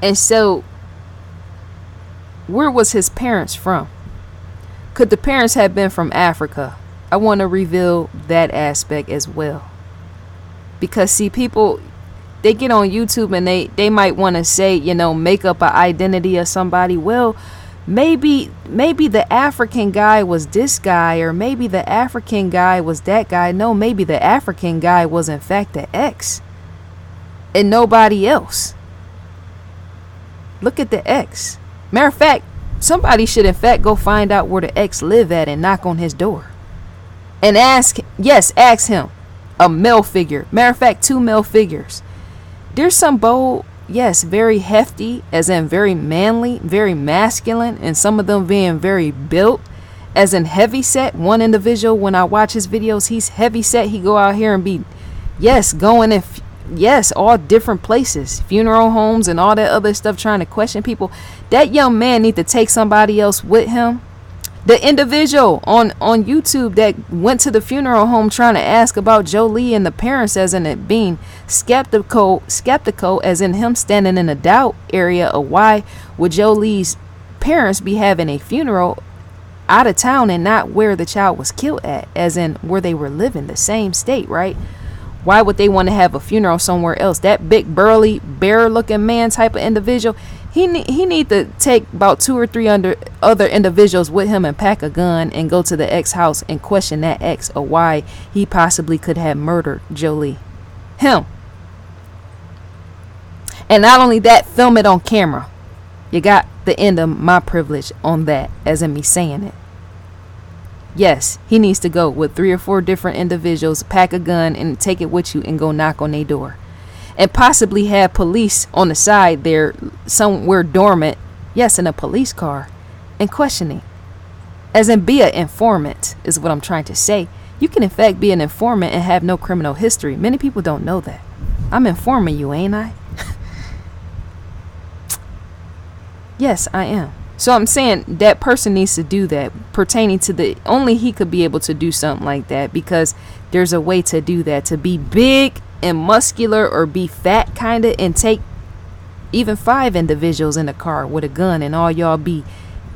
And so, where was his parents from? Could the parents have been from Africa? I want to reveal that aspect as well. Because see, people, they get on YouTube and they might want to say, you know, make up an identity of somebody. Well, maybe the African guy was this guy, or maybe the African guy was that guy. No, maybe the African guy was in fact the ex and nobody else. Look at the ex. Matter of fact, somebody should in fact go find out where the ex live at and knock on his door and ask him, a male figure. Matter of fact, 2 male figures. There's some bold, yes, very hefty, as in very manly, very masculine, and some of them being very built, as in heavy set. One individual, when I watch his videos, he's heavy set. He go out here and be, yes, going in, yes, all different places, funeral homes and all that other stuff, trying to question people. That young man need to take somebody else with him. The individual on YouTube that went to the funeral home trying to ask about Jolie and the parents, as in it being skeptical, as in him standing in a doubt area of why would Jolie's parents be having a funeral out of town and not where the child was killed at, as in where they were living, the same state, right? Why would they want to have a funeral somewhere else? That big burly bear looking man type of individual, he need to take about 2 or 3 other individuals with him and pack a gun and go to the ex house and question that ex or why he possibly could have murdered Jolie. Him. And not only that, film it on camera. You got the end of my privilege on that, as in me saying it. Yes, he needs to go with 3 or 4 different individuals, pack a gun and take it with you and go knock on their door. And possibly have police on the side there somewhere dormant, yes, in a police car, and questioning. As in be an informant is what I'm trying to say. You can in fact be an informant and have no criminal history. Many people don't know that. I'm informing you, ain't I? Yes, I am. So I'm saying that person needs to do that, pertaining to the, only he could be able to do something like that, because there's a way to do that, to be big and muscular or be fat kind of, and take even 5 individuals in a car with a gun and all y'all be,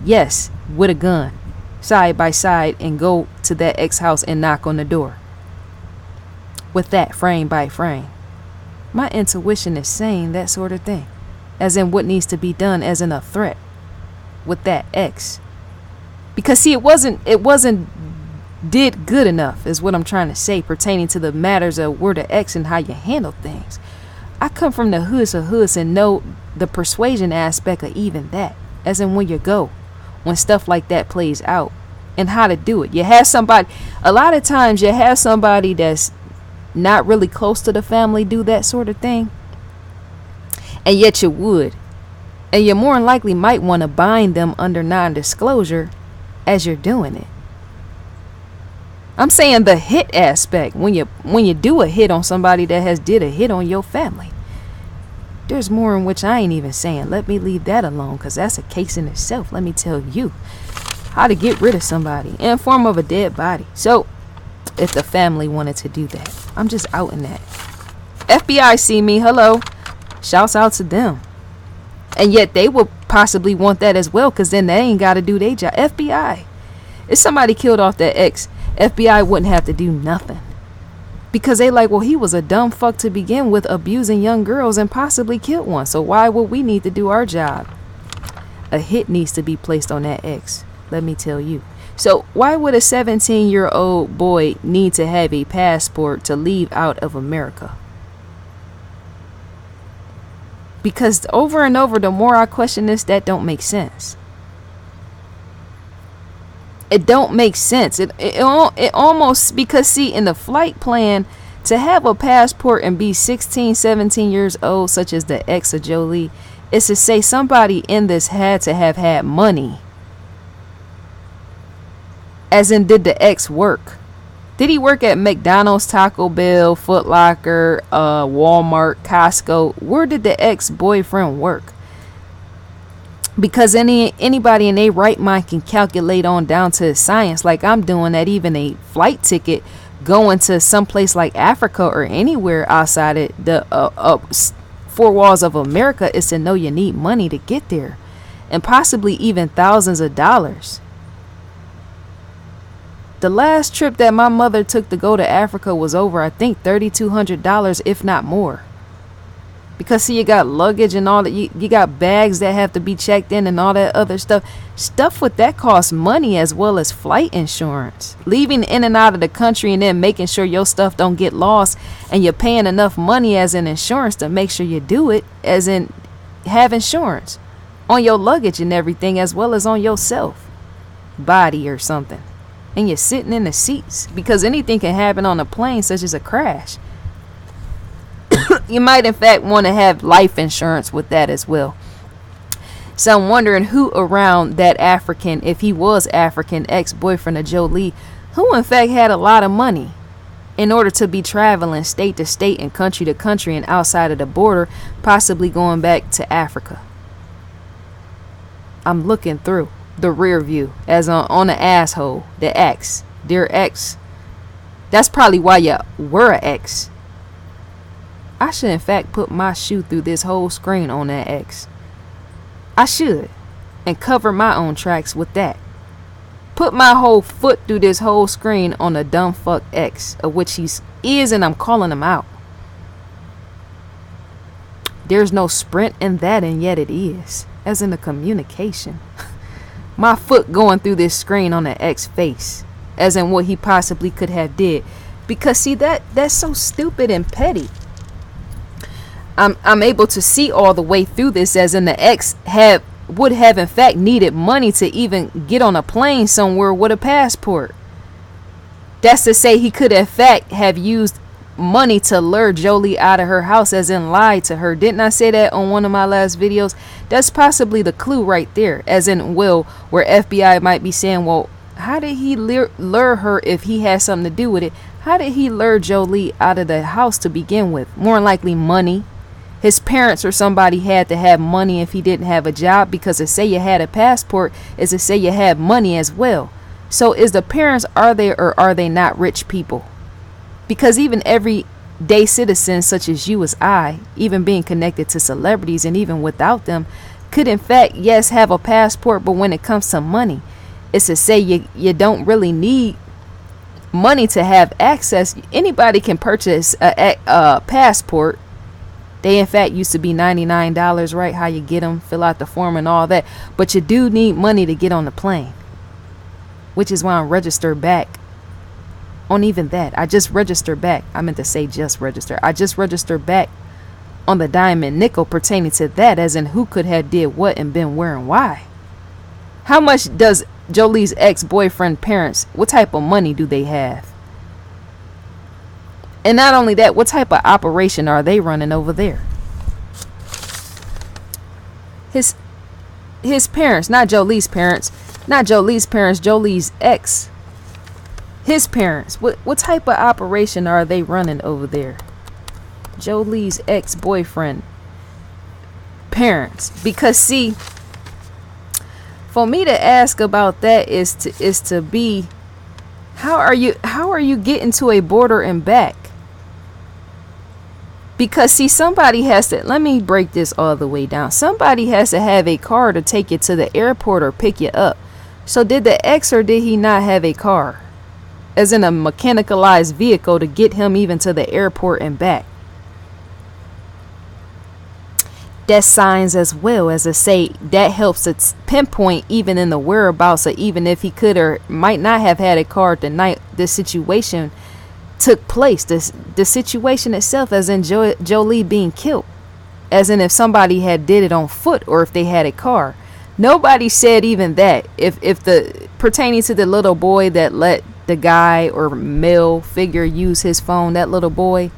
yes, with a gun side by side and go to that ex house and knock on the door with that frame by frame. My intuition is saying that sort of thing, as in what needs to be done, as in a threat with that ex. Because see, it wasn't did good enough is what I'm trying to say, pertaining to the matters of where the ex and how you handle things. I come from the hoods of hoods and know the persuasion aspect of even that, as in when you go, when stuff like that plays out, and how to do it. You have somebody, a lot of times you have somebody that's not really close to the family do that sort of thing, and yet you would, and you more than likely might want to bind them under non-disclosure as you're doing it. I'm saying the hit aspect, when you do a hit on somebody that has did a hit on your family. There's more in which I ain't even saying. Let me leave that alone, because that's a case in itself. Let me tell you how to get rid of somebody in form of a dead body. So if the family wanted to do that, I'm just out in that. FBI see me, hello, shouts out to them. And yet they will possibly want that as well, because then they ain't got to do their job. FBI, if somebody killed off that ex, FBI wouldn't have to do nothing, because they like, well, he was a dumb fuck to begin with, abusing young girls and possibly killed one. So why would we need to do our job? A hit needs to be placed on that ex. Let me tell you. So why would a 17-year-old boy need to have a passport to leave out of America? Because over and over, the more I question this, that don't make sense. It don't make sense. It almost, because see, in the flight plan To have a passport and be 16, 17 years old, such as the ex of Jolie, is to say somebody in this had to have had money. As in, did the ex work? Did he work at McDonald's, Taco Bell, Foot Locker, Walmart, Costco? Where did the ex-boyfriend work? Because anybody in their right mind can calculate on down to science, like I'm doing, that even a flight ticket going to someplace like Africa or anywhere outside of the four walls of America is to know you need money to get there, and possibly even thousands of dollars. The last trip that my mother took to go to Africa was over, I think, $3,200, if not more. Because see, you got luggage and all that. You got bags that have to be checked in and all that other stuff. Stuff with that costs money, as well as flight insurance. Leaving in and out of the country and then making sure your stuff don't get lost, and you're paying enough money as in insurance to make sure you do it, as in have insurance on your luggage and everything, as well as on yourself, body or something. And you're sitting in the seats, because anything can happen on a plane, such as a crash. You might in fact want to have life insurance with that as well. So I'm wondering who around that African, if he was African, ex-boyfriend of Jolie, who in fact had a lot of money in order to be traveling state to state and country to country and outside of the border, possibly going back to Africa. I'm looking through the rear view as on the asshole, the ex, dear ex. That's probably why you were an ex. I should in fact put my shoe through this whole screen on that ex. I should, and cover my own tracks with that. Put my whole foot through this whole screen on the dumb fuck ex, of which he is, and I'm calling him out. There's no sprint in that, and yet it is, as in the communication. My foot going through this screen on the ex face, as in what he possibly could have did. Because see, that's so stupid and petty. I'm able to see all the way through this, as in the ex would have in fact needed money to even get on a plane somewhere with a passport. That's to say, he could in fact have used money to lure Jolie out of her house, as in lied to her. Didn't I say that on one of my last videos? That's possibly the clue right there, as in where FBI might be saying, well, how did he lure her if he had something to do with it? How did he lure Jolie out of the house to begin with? More likely money. His parents or somebody had to have money if he didn't have a job, because to say you had a passport is to say you had money as well. So is the parents, are they or are they not rich people? Because even everyday citizens such as you as I, even being connected to celebrities and even without them, could in fact, yes, have a passport, but when it comes to money, it's to say you don't really need money to have access. Anybody can purchase a passport. They in fact used to be $99, right? How you get them, fill out the form and all that. But you do need money to get on the plane, which is why I'm registered back on even that. I just registered back. I meant to say just register. I just registered back on the diamond nickel pertaining to that, as in who could have did what and been where and why. How much does Jolie's ex-boyfriend parents, what type of money do they have? And not only that, what type of operation are they running over there? His parents, not Jolie's parents, Jolie's ex. His parents, what type of operation are they running over there? Jolie's ex-boyfriend parents. Because see, for me to ask about that is to be, how are you getting to a border and back? Because see, somebody has to, let me break this all the way down. Somebody has to have a car to take you to the airport or pick you up. So did the ex, or did he not have a car? As in a mechanicalized vehicle to get him even to the airport and back. That's signs as well, as I say, that helps to pinpoint even in the whereabouts, or even if he could or might not have had a car the night this situation took place. The situation itself, as in Jolie being killed, as in if somebody had did it on foot or if they had a car. Nobody said even that. If the pertaining to the little boy that let the guy or male figure use his phone, that little boy,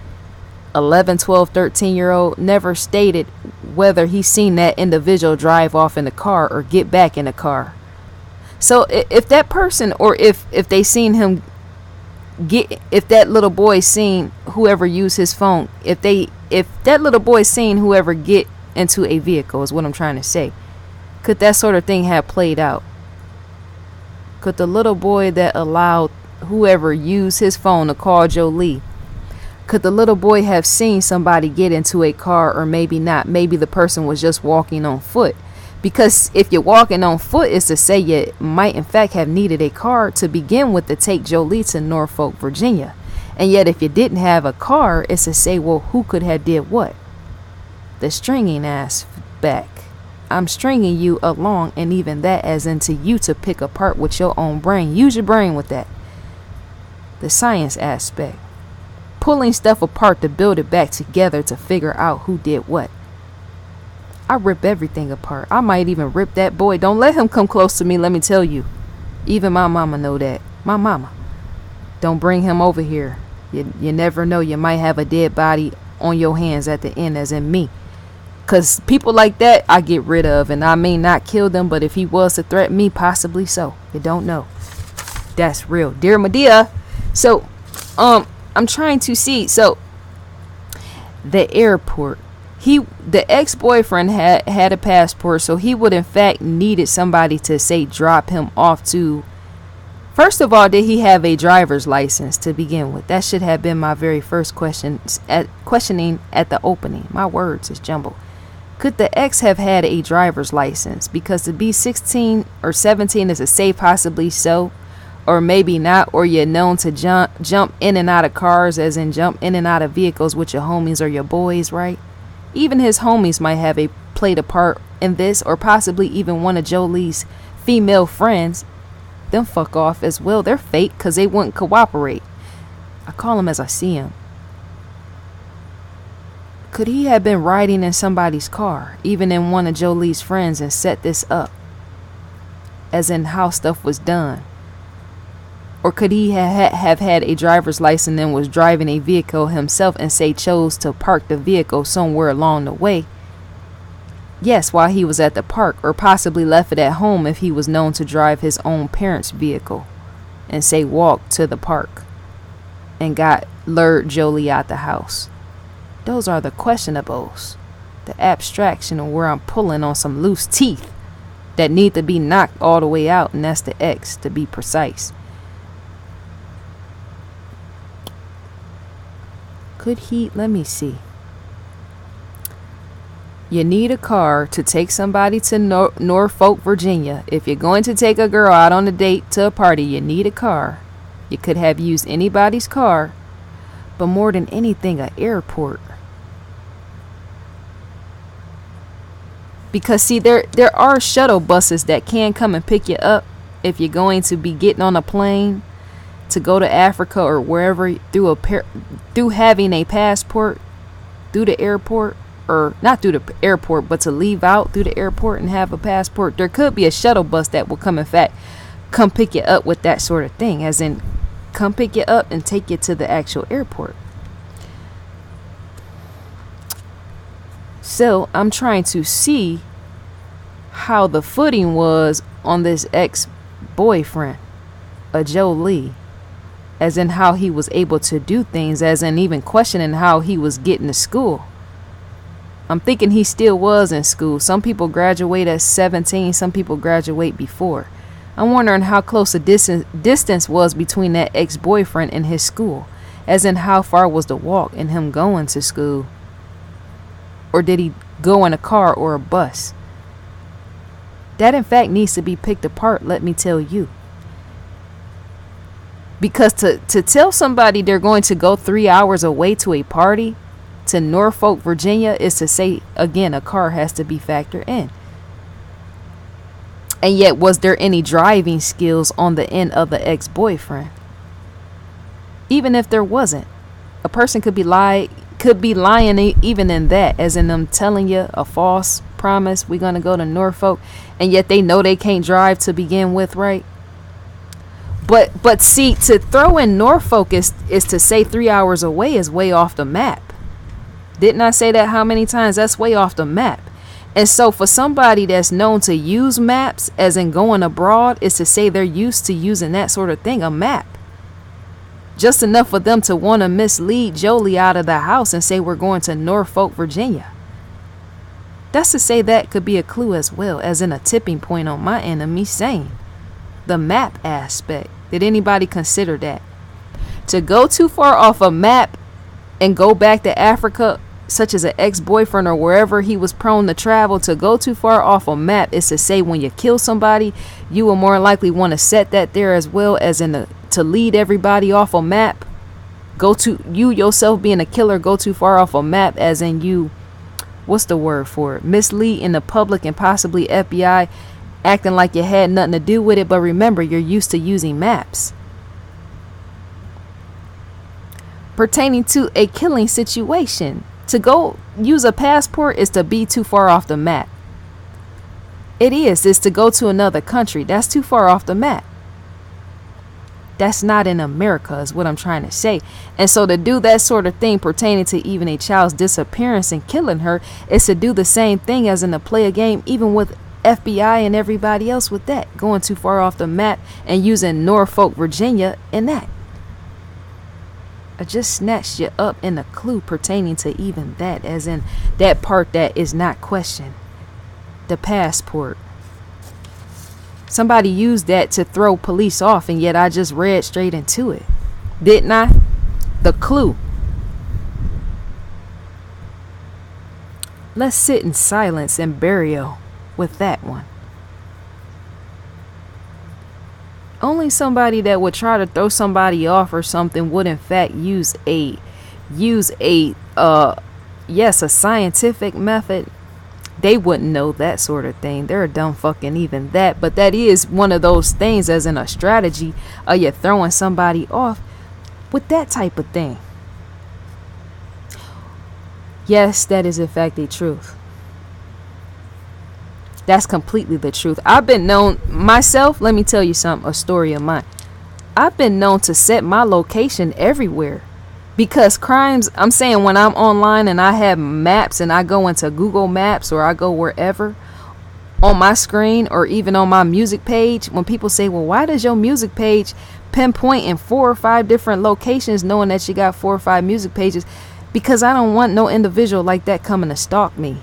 11, 12, 13-year-old, never stated whether he seen that individual drive off in the car or get back in the car. So if that person, or if they seen him get, if that little boy seen whoever used his phone, if that little boy seen whoever get into a vehicle, is what I'm trying to say, could that sort of thing have played out? Could the little boy that allowed whoever used his phone to call Jolie, could the little boy have seen somebody get into a car, or maybe not? Maybe the person was just walking on foot. Because if you're walking on foot, is to say you might in fact have needed a car to begin with to take Jolie to Norfolk, Virginia. And yet if you didn't have a car, it's to say, well, who could have did what? The stringing aspect. I'm stringing you along, and even that as into you to pick apart with your own brain. Use your brain with that. The science aspect. Pulling stuff apart to build it back together to figure out who did what. I rip everything apart. I might even rip that boy. Don't let him come close to me, let me tell you. Even my mama know that. My mama. Don't bring him over here. You never know. You might have a dead body on your hands at the end, as in me. Because people like that, I get rid of. And I may not kill them, but if he was to threaten me, possibly so. You don't know. That's real. Dear Medea. So, I'm trying to see. So, the airport. The ex-boyfriend had a passport, so he would in fact needed somebody to say drop him off to. First of all, did he have a driver's license to begin with? That should have been my very first questioning at the opening. My words is jumbled. Could the ex have had a driver's license? Because to be 16 or 17 is to say possibly so, or maybe not, or you're known to jump in and out of cars, as in jump in and out of vehicles with your homies or your boys, right? Even his homies might have played a part in this, or possibly even one of Jolie's female friends. Them fuck off as well. They're fake because they wouldn't cooperate. I call them as I see them. Could he have been riding in somebody's car, even in one of Jolie's friends, and set this up? As in how stuff was done. Or could he have had a driver's license and was driving a vehicle himself and say chose to park the vehicle somewhere along the way? Yes, while he was at the park, or possibly left it at home if he was known to drive his own parents' vehicle and say walk to the park and lured Jolie out the house. Those are the questionables, the abstraction of where I'm pulling on some loose teeth that need to be knocked all the way out, and that's the X to be precise. Could he, let me see. You need a car to take somebody to Norfolk, Virginia. If you're going to take a girl out on a date to a party, you need a car. You could have used anybody's car, but more than anything, an airport. Because see, there are shuttle buses that can come and pick you up if you're going to be getting on a plane to go to Africa or wherever through having a passport through the airport, or not through the airport, but to leave out through the airport and have a passport. There could be a shuttle bus that will come pick you up with that sort of thing, as in come pick you up and take you to the actual airport. So I'm trying to see how the footing was on this ex-boyfriend, a Jolie, as in how he was able to do things, as in even questioning how he was getting to school. I'm thinking he still was in school. Some people graduate at 17, some people graduate before. I'm wondering how close a distance was between that ex-boyfriend and his school, as in how far was the walk and him going to school. Or did he go in a car or a bus? That in fact needs to be picked apart, let me tell you. Because to tell somebody they're going to go 3 hours away to a party to Norfolk, Virginia, is to say, again, a car has to be factored in. And yet, was there any driving skills on the end of the ex-boyfriend? Even if there wasn't, a person could be lying even in that, as in them telling you a false promise, we're going to go to Norfolk, and yet they know they can't drive to begin with, right? But see, to throw in Norfolk is to say 3 hours away is way off the map. Didn't I say that how many times? That's way off the map. And so for somebody that's known to use maps, as in going abroad, is to say they're used to using that sort of thing, a map. Just enough for them to want to mislead JHOLIE out of the house and say we're going to Norfolk, Virginia. That's to say that could be a clue as well, as in a tipping point on my end of me saying the map aspect. Did anybody consider that? To go too far off a map and go back to Africa, such as an ex-boyfriend or wherever he was prone to travel, to go too far off a map is to say when you kill somebody, you will more likely want to set that there as well, as in to lead everybody off a map. Go to you yourself being a killer, go too far off a map, as in you, what's the word for it? Mislead in the public and possibly FBI, acting like you had nothing to do with it. But remember, you're used to using maps. Pertaining to a killing situation, to go use a passport is to be too far off the map. It's to go to another country. That's too far off the map. That's not in America, is what I'm trying to say. And so to do that sort of thing pertaining to even a child's disappearance and killing her is to do the same thing as in to play a game, even with FBI and everybody else with that, going too far off the map and using Norfolk, Virginia in that. I just snatched you up in a clue pertaining to even that, as in that part that is not questioned. The passport. Somebody used that to throw police off, and yet I just read straight into it. Didn't I? The clue. Let's sit in silence and burial with that one. Only somebody that would try to throw somebody off or something would in fact use a scientific method. They wouldn't know that sort of thing. They're a dumb fucking even that. But that is one of those things, as in a strategy of you throwing somebody off with that type of thing. Yes, that is in fact the truth. That's completely the truth. I've been known myself. Let me tell you something, a story of mine. I've been known to set my location everywhere because crimes, I'm saying when I'm online and I have maps and I go into Google Maps or I go wherever on my screen or even on my music page, when people say, well, why does your music page pinpoint in 4 or 5 different locations knowing that you got 4 or 5 music pages? Because I don't want no individual like that coming to stalk me.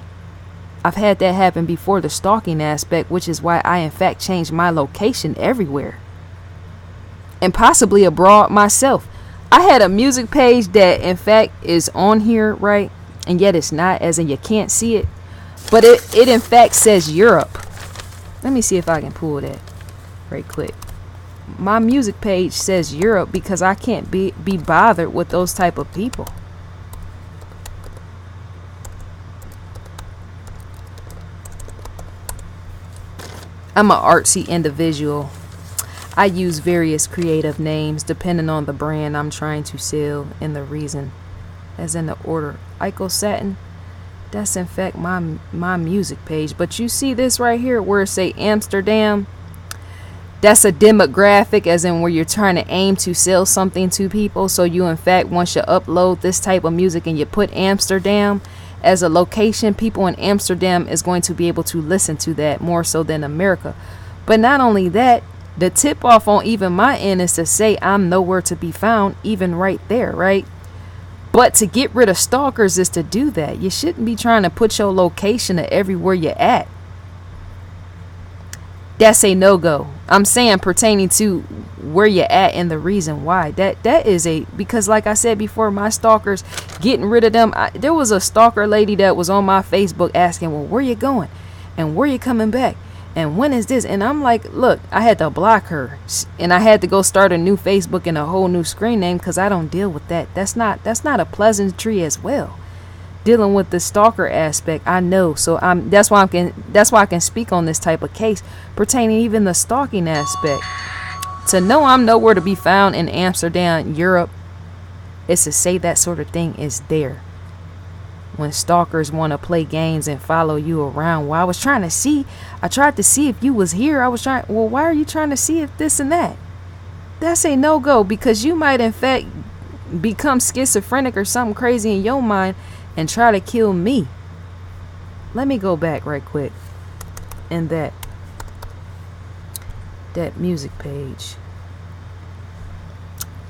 I've had that happen before, the stalking aspect, which is why I in fact changed my location everywhere. And possibly abroad myself. I had a music page that in fact is on here, right? And yet it's not, as in you can't see it. But it in fact says Europe. Let me see if I can pull that right quick. My music page says Europe because I can't be bothered with those type of people. I'm an artsy individual. I use various creative names depending on the brand I'm trying to sell and the reason. As in the order. Ico Satin. That's in fact my music page. But you see this right here where it say Amsterdam. That's a demographic, as in where you're trying to aim to sell something to people. So you in fact, once you upload this type of music and you put Amsterdam as a location, people in Amsterdam is going to be able to listen to that more so than America. But not only that, the tip off on even my end is to say I'm nowhere to be found, even right there, right? But to get rid of stalkers is to do that. You shouldn't be trying to put your location at everywhere you're at. That's a no-go. I'm saying pertaining to where you're at and the reason why. That is because like I said before, my stalkers, getting rid of them. There was a stalker lady that was on my Facebook asking, well, where you going? And where you coming back? And when is this? And I'm like, look, I had to block her. And I had to go start a new Facebook and a whole new screen name because I don't deal with that. That's not a pleasantry as well. Dealing with the stalker aspect, I know. So that's why I can speak on this type of case pertaining even the stalking aspect. To know I'm nowhere to be found in Amsterdam, Europe, is to say that sort of thing is there. When stalkers want to play games and follow you around, well, I tried to see if you was here. Well, why are you trying to see if this and that? that's a no-go, because you might in fact become schizophrenic or something crazy in your mind and try to kill me. Let me go back right quick in that music page.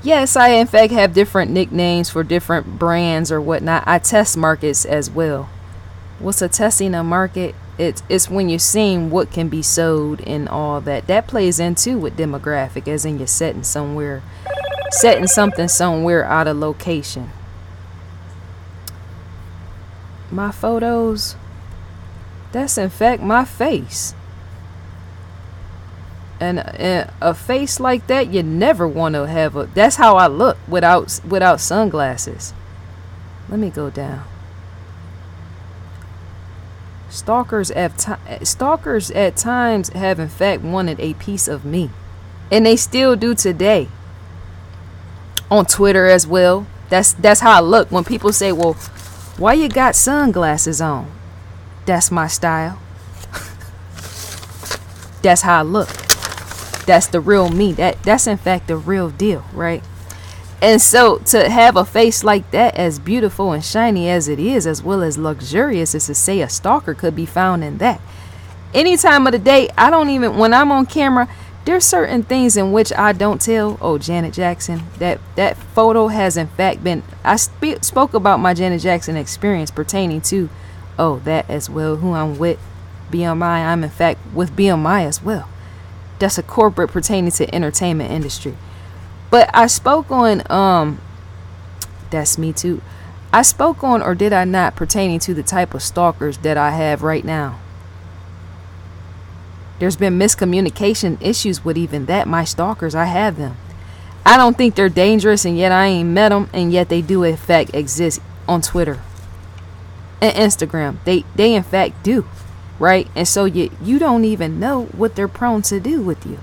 Yes, I in fact have different nicknames for different brands or whatnot. I test markets as well. What's a testing a market? It's when you're seeing what can be sold and all that. That plays into with demographic, as in you're setting something somewhere out of location. My photos, that's in fact my face. And a face like that, you never want to have a. That's how I look without sunglasses. Let me go down. Stalkers at times have in fact wanted a piece of me, and they still do today. On Twitter as well. That's how I look when people say, "Well, why you got sunglasses on?" That's my style. That's how I look. That's the real me. That's in fact the real deal, right? And so to have a face like that, as beautiful and shiny as it is, as well as luxurious, is to say a stalker could be found in that. Any time of the day, I don't even, when I'm on camera, there's certain things in which I don't tell. Oh, Janet Jackson, that photo has in fact been, I spoke about my Janet Jackson experience pertaining to, that as well, who I'm with, BMI. I'm in fact with BMI as well. That's a corporate pertaining to entertainment industry. But I spoke on that's me too. I spoke on, or did I not, pertaining to the type of stalkers that I have right now. There's been miscommunication issues with even that. My stalkers, I have them. I don't think they're dangerous, and yet I ain't met them, and yet they do in fact exist on Twitter and Instagram. They in fact do. Right? And so you don't even know what they're prone to do with you.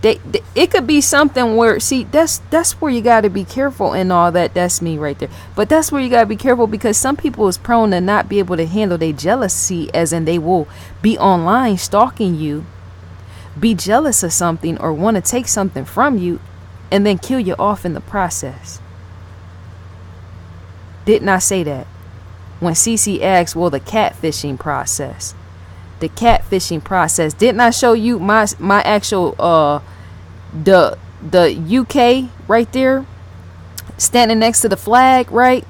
It could be something where, see, that's where you got to be careful and all that. That's me right there. But that's where you got to be careful, because some people is prone to not be able to handle their jealousy, as in they will be online stalking you, be jealous of something, or want to take something from you, and then kill you off in the process. Didn't I say that? When CC asked, well, the catfishing process. Didn't I show you my actual the UK right there, standing next to the flag, right?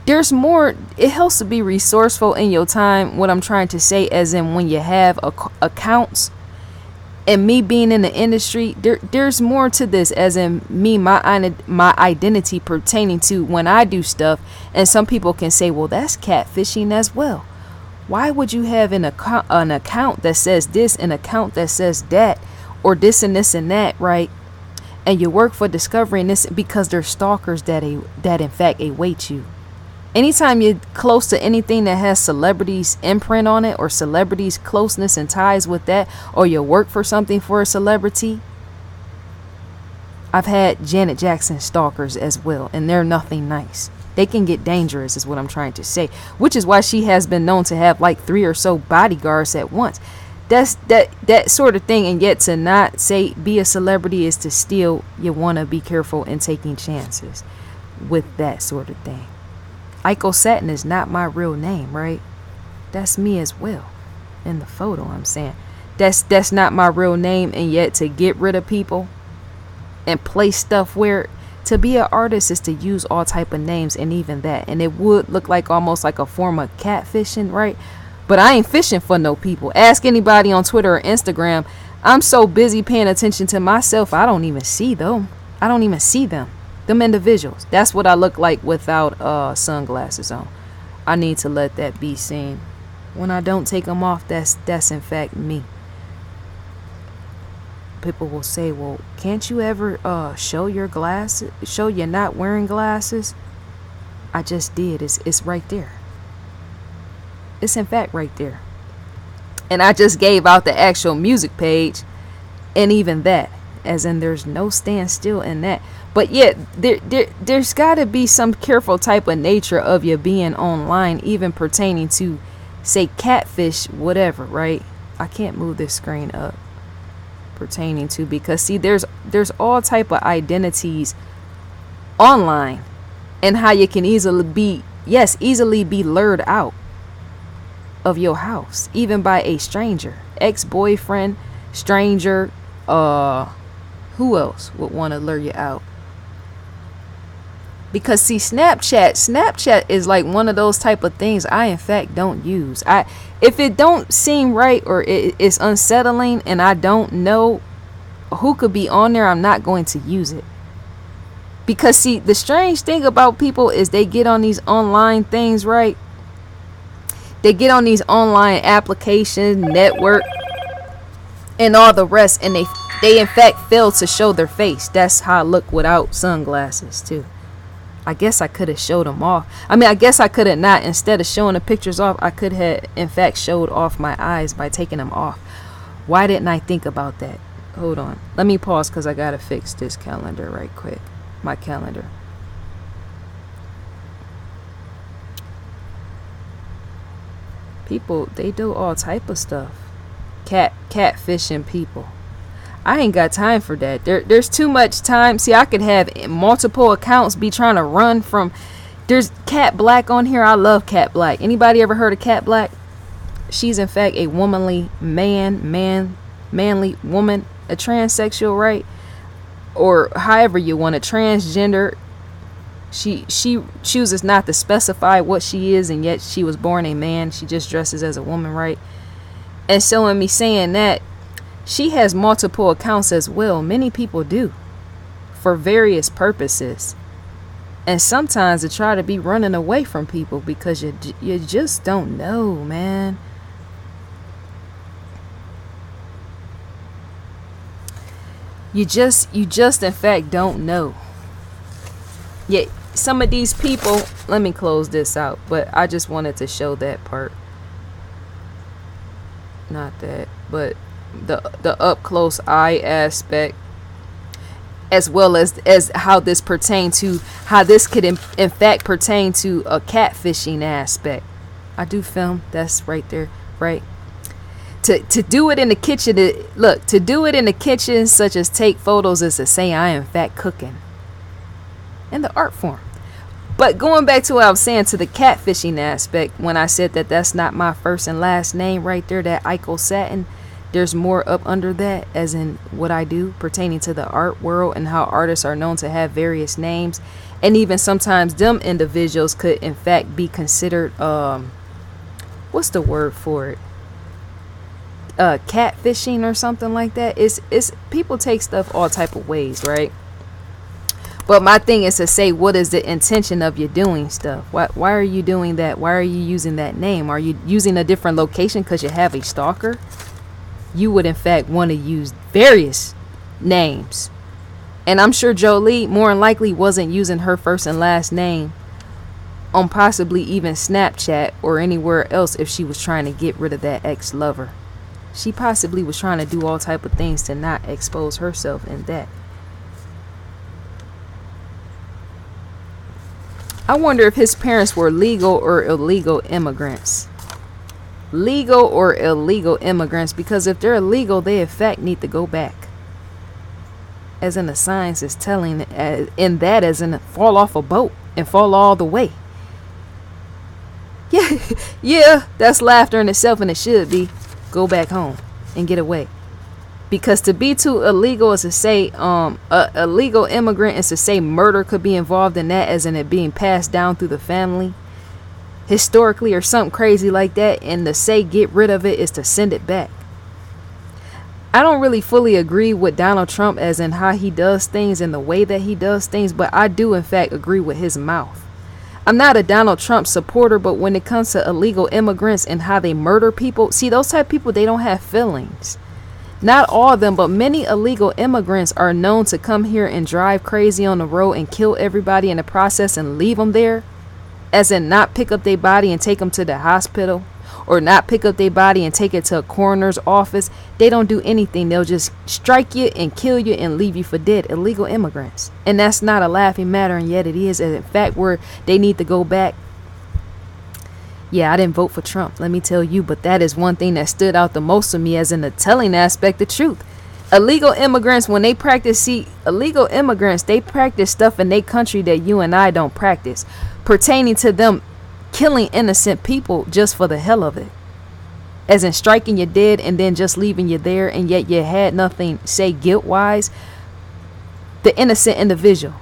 There's more. It helps to be resourceful in your time. What I'm trying to say, as in when you have accounts, and me being in the industry, there's more to this, as in me, my identity pertaining to when I do stuff. And some people can say, well, that's catfishing as well. Why would you have an account that says this, an account that says that, or this and this and that, right? And you work for Discovery and this, because they're stalkers that in fact await you. Anytime you're close to anything that has celebrities imprint on it, or celebrities closeness and ties with that, or you work for something for a celebrity, I've had Janet Jackson stalkers as well, and they're nothing nice. They can get dangerous, is what I'm trying to say, which is why she has been known to have like 3 or so bodyguards at once. That's that sort of thing. And yet to not say be a celebrity is to still, you want to be careful in taking chances with that sort of thing. Iko Satin is not my real name, right? That's me as well in the photo. I'm saying that's not my real name, and yet to get rid of people and place stuff where to be an artist is to use all type of names, and even that, and it would look like almost like a form of catfishing, right? But I ain't fishing for no people. Ask anybody on Twitter or Instagram. I'm so busy paying attention to myself, I don't even see them. Them individuals. That's what I look like without sunglasses on. I need to let that be seen. When I don't take them off, that's in fact me. People will say, well, can't you ever show your glasses, show you're not wearing glasses? I just did. It's right there. It's in fact right there. And I just gave out the actual music page, and even that, as in there's no standstill in that. But yet there's got to be some careful type of nature of you being online, even pertaining to, say, catfish, whatever, right? I can't move this screen up. pertaining to, because see, there's all type of identities online, and how you can easily be lured out of your house, even by a stranger, ex-boyfriend, stranger. Who else would want to lure you out? Because see, Snapchat is like one of those type of things I in fact don't use. If it don't seem right, or it's unsettling and I don't know who could be on there, I'm not going to use it. Because see, the strange thing about people is they get on these online things, right? They get on these online applications, network, and all the rest, and they in fact fail to show their face. That's how I look without sunglasses too. I guess I could have showed them off. I mean, I guess I could have not. Instead of showing the pictures off, I could have in fact showed off my eyes by taking them off. Why didn't I think about that? Hold on. Let me pause because I got to fix this calendar right quick. My calendar. People, they do all type of stuff. Catfishing people. I ain't got time for that. There's too much time. See, I could have multiple accounts be trying to run from. There's Cat Black on here. I love Cat Black. Anybody ever heard of Cat Black? She's in fact a womanly manly woman, a transsexual, right? Or however you want, a transgender. She chooses not to specify what she is, and yet she was born a man. She just dresses as a woman, right? And so in me saying that, she has multiple accounts as well. Many people do, for various purposes. And sometimes they try to be running away from people because you just don't know, man. You just in fact don't know. Yet some of these people, let me close this out, but I just wanted to show that part. Not that, but the up close eye aspect, as well as how this pertains to how this could in fact pertain to a catfishing aspect. I do film, that's right there, right? To do it in the kitchen, to do it in the kitchen, such as take photos, is to say I am in fact cooking in the art form. But going back to what I was saying, to the catfishing aspect, when I said that that's not my first and last name right there, that Eichel Satin, there's more up under that, as in what I do pertaining to the art world and how artists are known to have various names. And even sometimes them individuals could in fact be considered, what's the word for it? Catfishing or something like that. It's people take stuff all type of ways, right? But my thing is to say, what is the intention of you doing stuff? Why are you doing that? Why are you using that name? Are you using a different location because you have a stalker? You would in fact want to use various names. And I'm sure JHOLIE more than likely wasn't using her first and last name on possibly even Snapchat or anywhere else if she was trying to get rid of that ex-lover. She possibly was trying to do all type of things to not expose herself in that. I wonder if his parents were legal or illegal immigrants. Legal or illegal immigrants, because if they're illegal, they in fact need to go back. As in the science is telling, in that as in fall off a boat and fall all the way. Yeah, that's laughter in itself, and it should be. Go back home and get away. Because to be too illegal is to say, a legal immigrant is to say murder could be involved in that, as in it being passed down through the family historically or something crazy like that, and to say get rid of it is to send it back. I don't really fully agree with Donald Trump as in how he does things and the way that he does things, but I do in fact agree with his mouth. I'm not a Donald Trump supporter, but when it comes to illegal immigrants and how they murder people, see, those type of people, they don't have feelings. Not all of them, but many illegal immigrants are known to come here and drive crazy on the road and kill everybody in the process and leave them there. As in not pick up their body and take them to the hospital, or not pick up their body and take it to a coroner's office. They don't do anything. They'll just strike you and kill you and leave you for dead. Illegal immigrants. And that's not a laughing matter, and yet it is. And in fact, where they need to go back. Yeah, I didn't vote for Trump, let me tell you, but that is one thing that stood out the most to me, as in the telling aspect of truth. Illegal immigrants, when they practice, illegal immigrants, they practice stuff in their country that you and I don't practice, pertaining to them killing innocent people just for the hell of it. As in striking you dead and then just leaving you there, and yet you had nothing, say, guilt-wise. The innocent individual.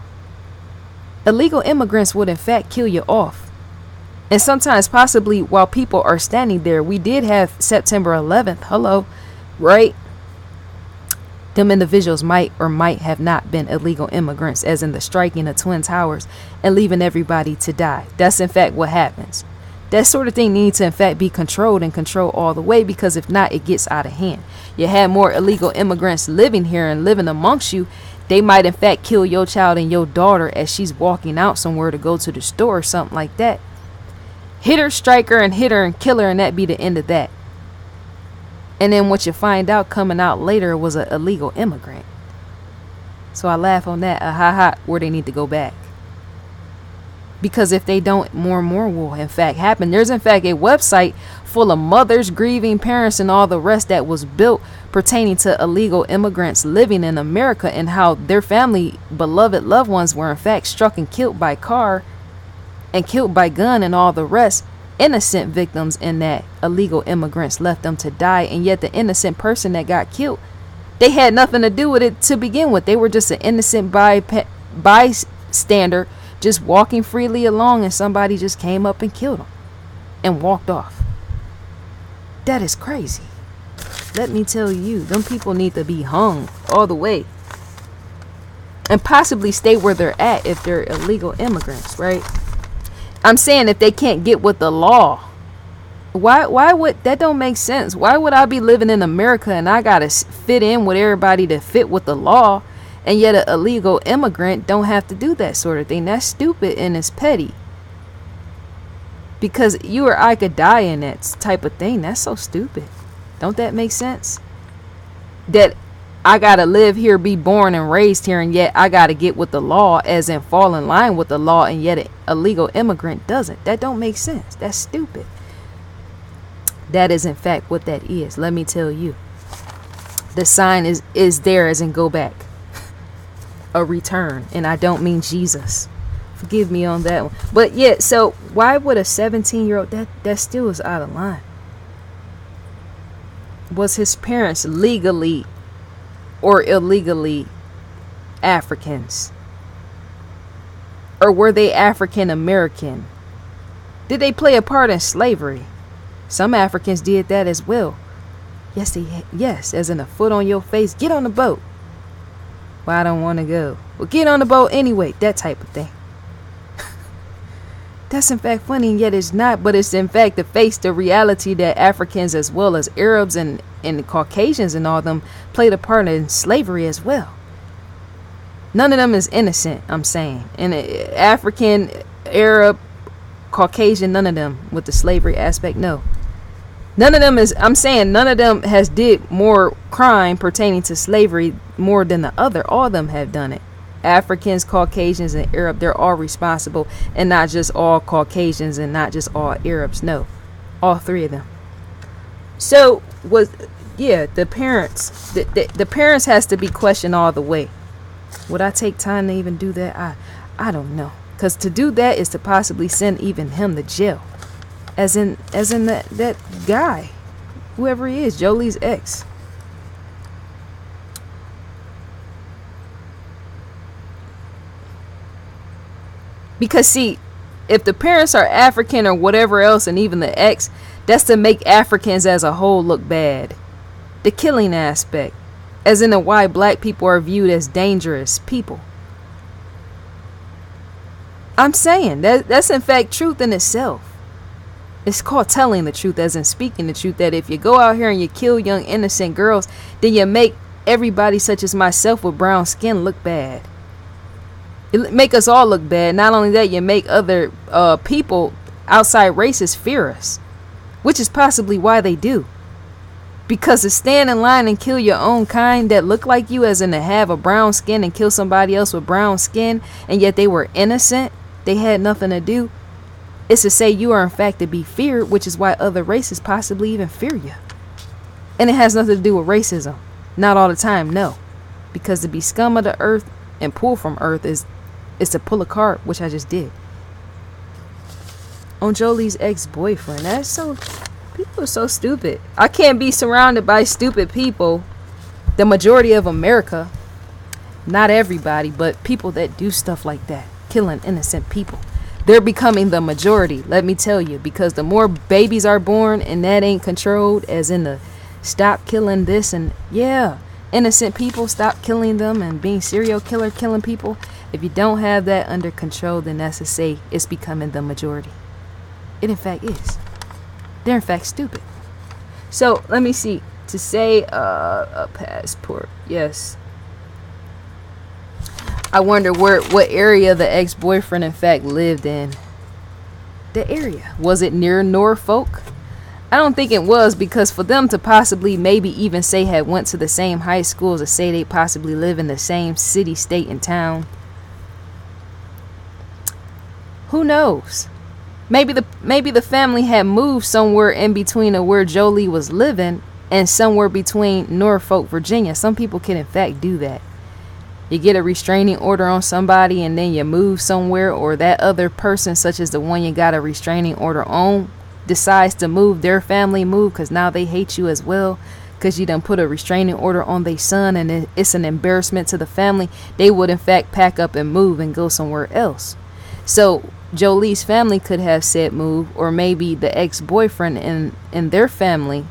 Illegal immigrants would in fact kill you off. And sometimes possibly while people are standing there. We did have September 11th. Hello. Right? Them individuals might or might have not been illegal immigrants, as in the striking of Twin Towers and leaving everybody to die. That's in fact what happens. That sort of thing needs to in fact be controlled and controlled all the way, because if not, it gets out of hand. You had more illegal immigrants living here and living amongst you. They might in fact kill your child and your daughter as she's walking out somewhere to go to the store or something like that. Hit her, strike her, and hit her and kill her, and that be the end of that. And then what you find out coming out later was an illegal immigrant. So I laugh on that. Where they need to go back. Because if they don't, more and more will in fact happen. There's in fact a website full of mothers, grieving parents, and all the rest that was built pertaining to illegal immigrants living in America, and how their family, beloved loved ones were in fact struck and killed by car and killed by gun and all the rest. Innocent victims in that illegal immigrants left them to die, and yet the innocent person that got killed, they had nothing to do with it to begin with. They were just an innocent bystander just walking freely along, and somebody just came up and killed them and walked off. That is crazy. Let me tell you, them people need to be hung all the way, and possibly stay where they're at if they're illegal immigrants, right? I'm saying if they can't get with the law, why would that? Don't make sense. Why would I be living in America and I gotta fit in with everybody to fit with the law, and yet an illegal immigrant don't have to do that sort of thing? That's stupid and it's petty. Because you or I could die in that type of thing. That's so stupid. Don't that make sense? That I gotta live here, be born and raised here, and yet I gotta get with the law, as in fall in line with the law, and yet an illegal immigrant doesn't. That don't make sense. That's stupid. That is in fact what that is. Let me tell you. The sign is there, as in go back. A return. And I don't mean Jesus. Forgive me on that one. But yeah, so why would a 17-year-old, that still is out of line? Was his parents legally or illegally Africans? Or were they African American? Did they play a part in slavery? Some Africans did that as well. Yes, as in a foot on your face. Get on the boat. Well, I don't want to go. Well, get on the boat anyway. That type of thing. That's in fact funny, and yet it's not. But it's in fact to face the reality that Africans, as well as Arabs and Caucasians and all them, played a part in slavery as well. None of them is innocent, I'm saying. And African, Arab, Caucasian, none of them with the slavery aspect, no. None of them is, I'm saying, none of them has did more crime pertaining to slavery more than the other. All of them have done it. Africans, Caucasians, and Arab, they're all responsible, and not just all Caucasians and not just all Arabs. No, all three of them. So the parents, the parents has to be questioned all the way. Would I take time to even do that? I don't know, because to do that is to possibly send even him to jail, as in that guy, whoever he is, Jolie's ex. Because see, if the parents are African or whatever else, and even the ex, that's to make Africans as a whole look bad. The killing aspect, as in the why black people are viewed as dangerous people. I'm saying that's in fact truth in itself. It's called telling the truth, as in speaking the truth, that if you go out here and you kill young innocent girls, then you make everybody such as myself with brown skin look bad. You make us all look bad. Not only that, you make other people, outside races, fear us, which is possibly why they do. Because to stand in line and kill your own kind that look like you, as in to have a brown skin and kill somebody else with brown skin, and yet they were innocent, they had nothing to do, it's to say you are in fact to be feared, which is why other races possibly even fear you. And it has nothing to do with racism. Not all the time, no. Because to be scum of the earth and pull from earth is to pull a card, which I just did. On Jolie's ex-boyfriend. That's so... People are so stupid. I can't be surrounded by stupid people. The majority of America. Not everybody, but people that do stuff like that. Killing innocent people. They're becoming the majority, let me tell you. Because the more babies are born and that ain't controlled, as in the stop killing this and... Yeah. Innocent people, stop killing them and being serial killer killing people. If you don't have that under control, then that's to say it's becoming the majority. It in fact is. They're in fact stupid. So let me see. To say a passport, yes. I wonder what area the ex-boyfriend in fact lived in. The area, was it near Norfolk? I don't think it was, because for them to possibly maybe even say had went to the same high schools, or say they possibly live in the same city, state, and town. Who knows? Maybe the family had moved somewhere in between of where Jolie was living and somewhere between Norfolk, Virginia. Some people can in fact do that. You get a restraining order on somebody and then you move somewhere, or that other person, such as the one you got a restraining order on, decides to move, their family move, because now they hate you as well, because you done put a restraining order on their son and it's an embarrassment to the family. They would in fact pack up and move and go somewhere else. So Jolie's family could have said move, or maybe the ex-boyfriend and their family,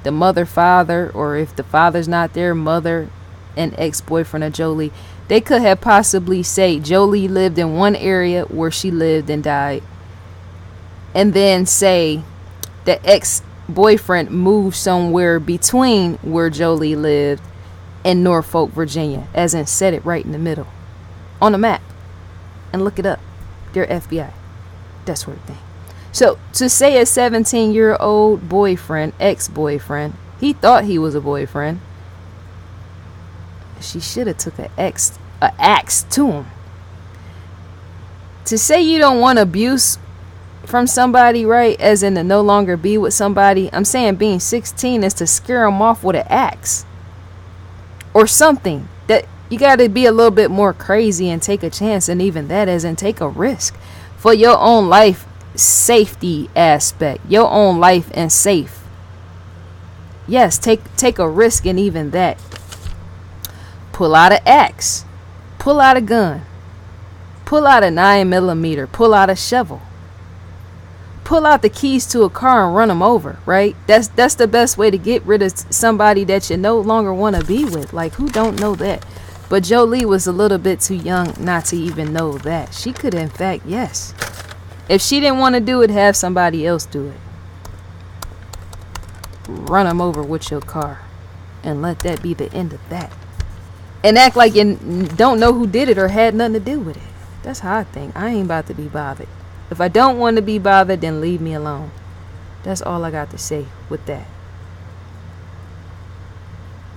the mother, father, or if the father's not there, mother and ex-boyfriend of Jolie, they could have possibly say Jolie lived in one area where she lived and died, and then say the ex-boyfriend moved somewhere between where Jolie lived and Norfolk, Virginia, as in set it right in the middle on the map and look it up. They're FBI, that sort of thing. So to say a 17-year-old boyfriend, ex-boyfriend, he thought he was a boyfriend. She should have took an axe to him. To say you don't want abuse from somebody, right, as in to no longer be with somebody, I'm saying being 16 is to scare them off with an axe or something. That you got to be a little bit more crazy and take a chance, and even that, as in take a risk for your own life safety aspect, your own life and safe. Yes, take a risk, and even that. Pull out an axe, pull out a gun, pull out a 9mm, pull out a shovel, pull out the keys to a car and run them over, right? That's the best way to get rid of somebody that you no longer want to be with. Like, who don't know that? But Jolie was a little bit too young not to even know that. She could, in fact, yes. If she didn't want to do it, have somebody else do it. Run them over with your car and let that be the end of that. And act like you don't know who did it or had nothing to do with it. That's how I think. I ain't about to be bothered. If I don't want to be bothered, then leave me alone. That's all I got to say with that.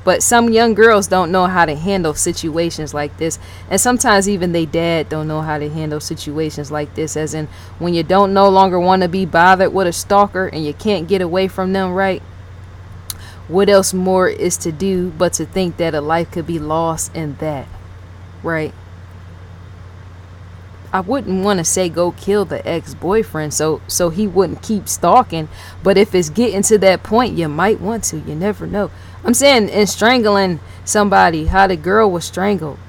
But some young girls don't know how to handle situations like this. And sometimes even they dad don't know how to handle situations like this. As in, when you don't no longer want to be bothered with a stalker and you can't get away from them, right? What else more is to do but to think that a life could be lost in that, right? I wouldn't want to say go kill the ex-boyfriend so he wouldn't keep stalking. But if it's getting to that point, you might want to. You never know. I'm saying in strangling somebody, how the girl was strangled.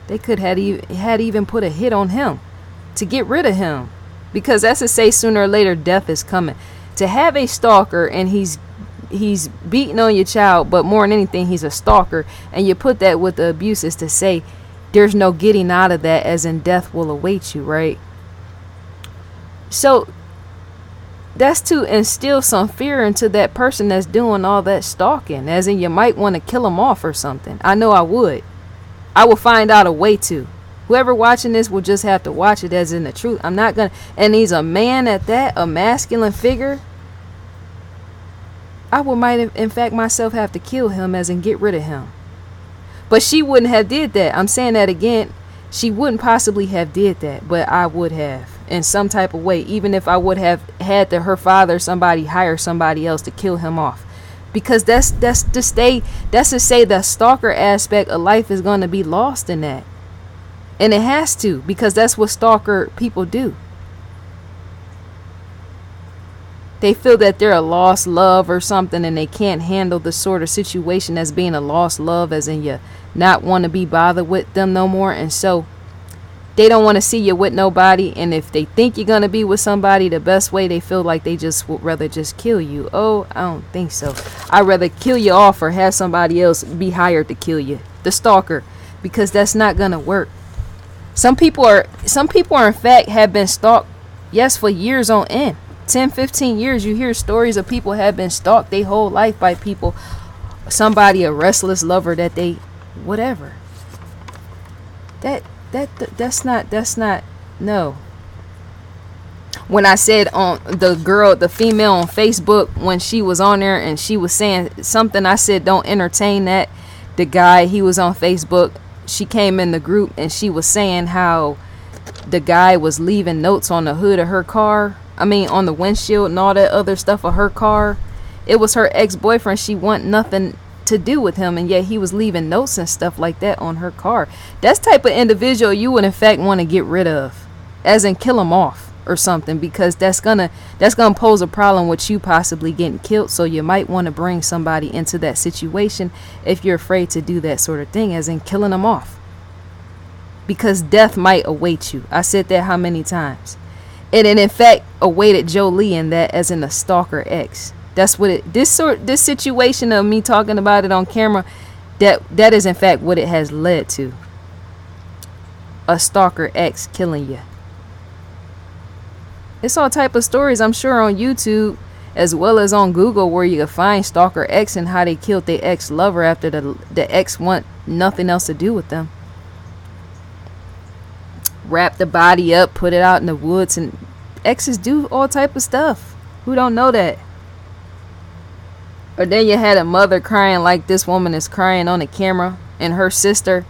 They could had even put a hit on him to get rid of him. Because that's to say sooner or later death is coming. To have a stalker and he's beating on your child, but more than anything he's a stalker, and you put that with the abuse, is to say there's no getting out of that, as in death will await you, right? So that's to instill some fear into that person that's doing all that stalking, as in you might want to kill him off or something. I know I would find out a way to. Whoever watching this will just have to watch it, as in the truth. I'm not gonna, and he's a man at that, a masculine figure. I might in fact myself have to kill him, as in get rid of him. But she wouldn't have did that. I'm saying that again. She wouldn't possibly have did that, but I would have in some type of way. Even if I would have had her father or somebody hire somebody else to kill him off. because that's to say the stalker aspect of life is going to be lost in that. And it has to, because that's what stalker people do. They feel that they're a lost love or something, and they can't handle the sort of situation as being a lost love, as in you not want to be bothered with them no more. And so they don't want to see you with nobody. And if they think you're going to be with somebody, the best way, they feel like they just would rather just kill you. Oh, I don't think so. I'd rather kill you off or have somebody else be hired to kill you. The stalker. Because that's not going to work. Some people are in fact have been stalked, yes, for years on end. 10, 15 years. You hear stories of people have been stalked their whole life by people. Somebody, a restless lover that they, whatever. That's not, no. When I said on the female on Facebook, when she was on there and she was saying something, I said don't entertain that. The guy, he was on Facebook. She came in the group and she was saying how the guy was leaving notes on the hood of her car. I mean, on the windshield and all that other stuff of her car. It was her ex-boyfriend. She want nothing to do with him, and yet he was leaving notes and stuff like that on her car. That's type of individual you would in fact want to get rid of, as in kill him off or something, because that's gonna pose a problem with you possibly getting killed. So you might want to bring somebody into that situation if you're afraid to do that sort of thing, as in killing them off, because death might await you. I said that how many times? And it in fact awaited JHOLIE in that, as in a stalker ex. That's what it, this situation of me talking about it on camera, that is in fact what it has led to. A stalker ex killing you. It's all type of stories, I'm sure, on YouTube as well as on Google, where you can find stalker ex and how they killed their ex lover after the ex want nothing else to do with them. Wrap the body up, put it out in the woods, and exes do all type of stuff. Who don't know that? Or then you had a mother crying like this woman is crying on the camera, and her sister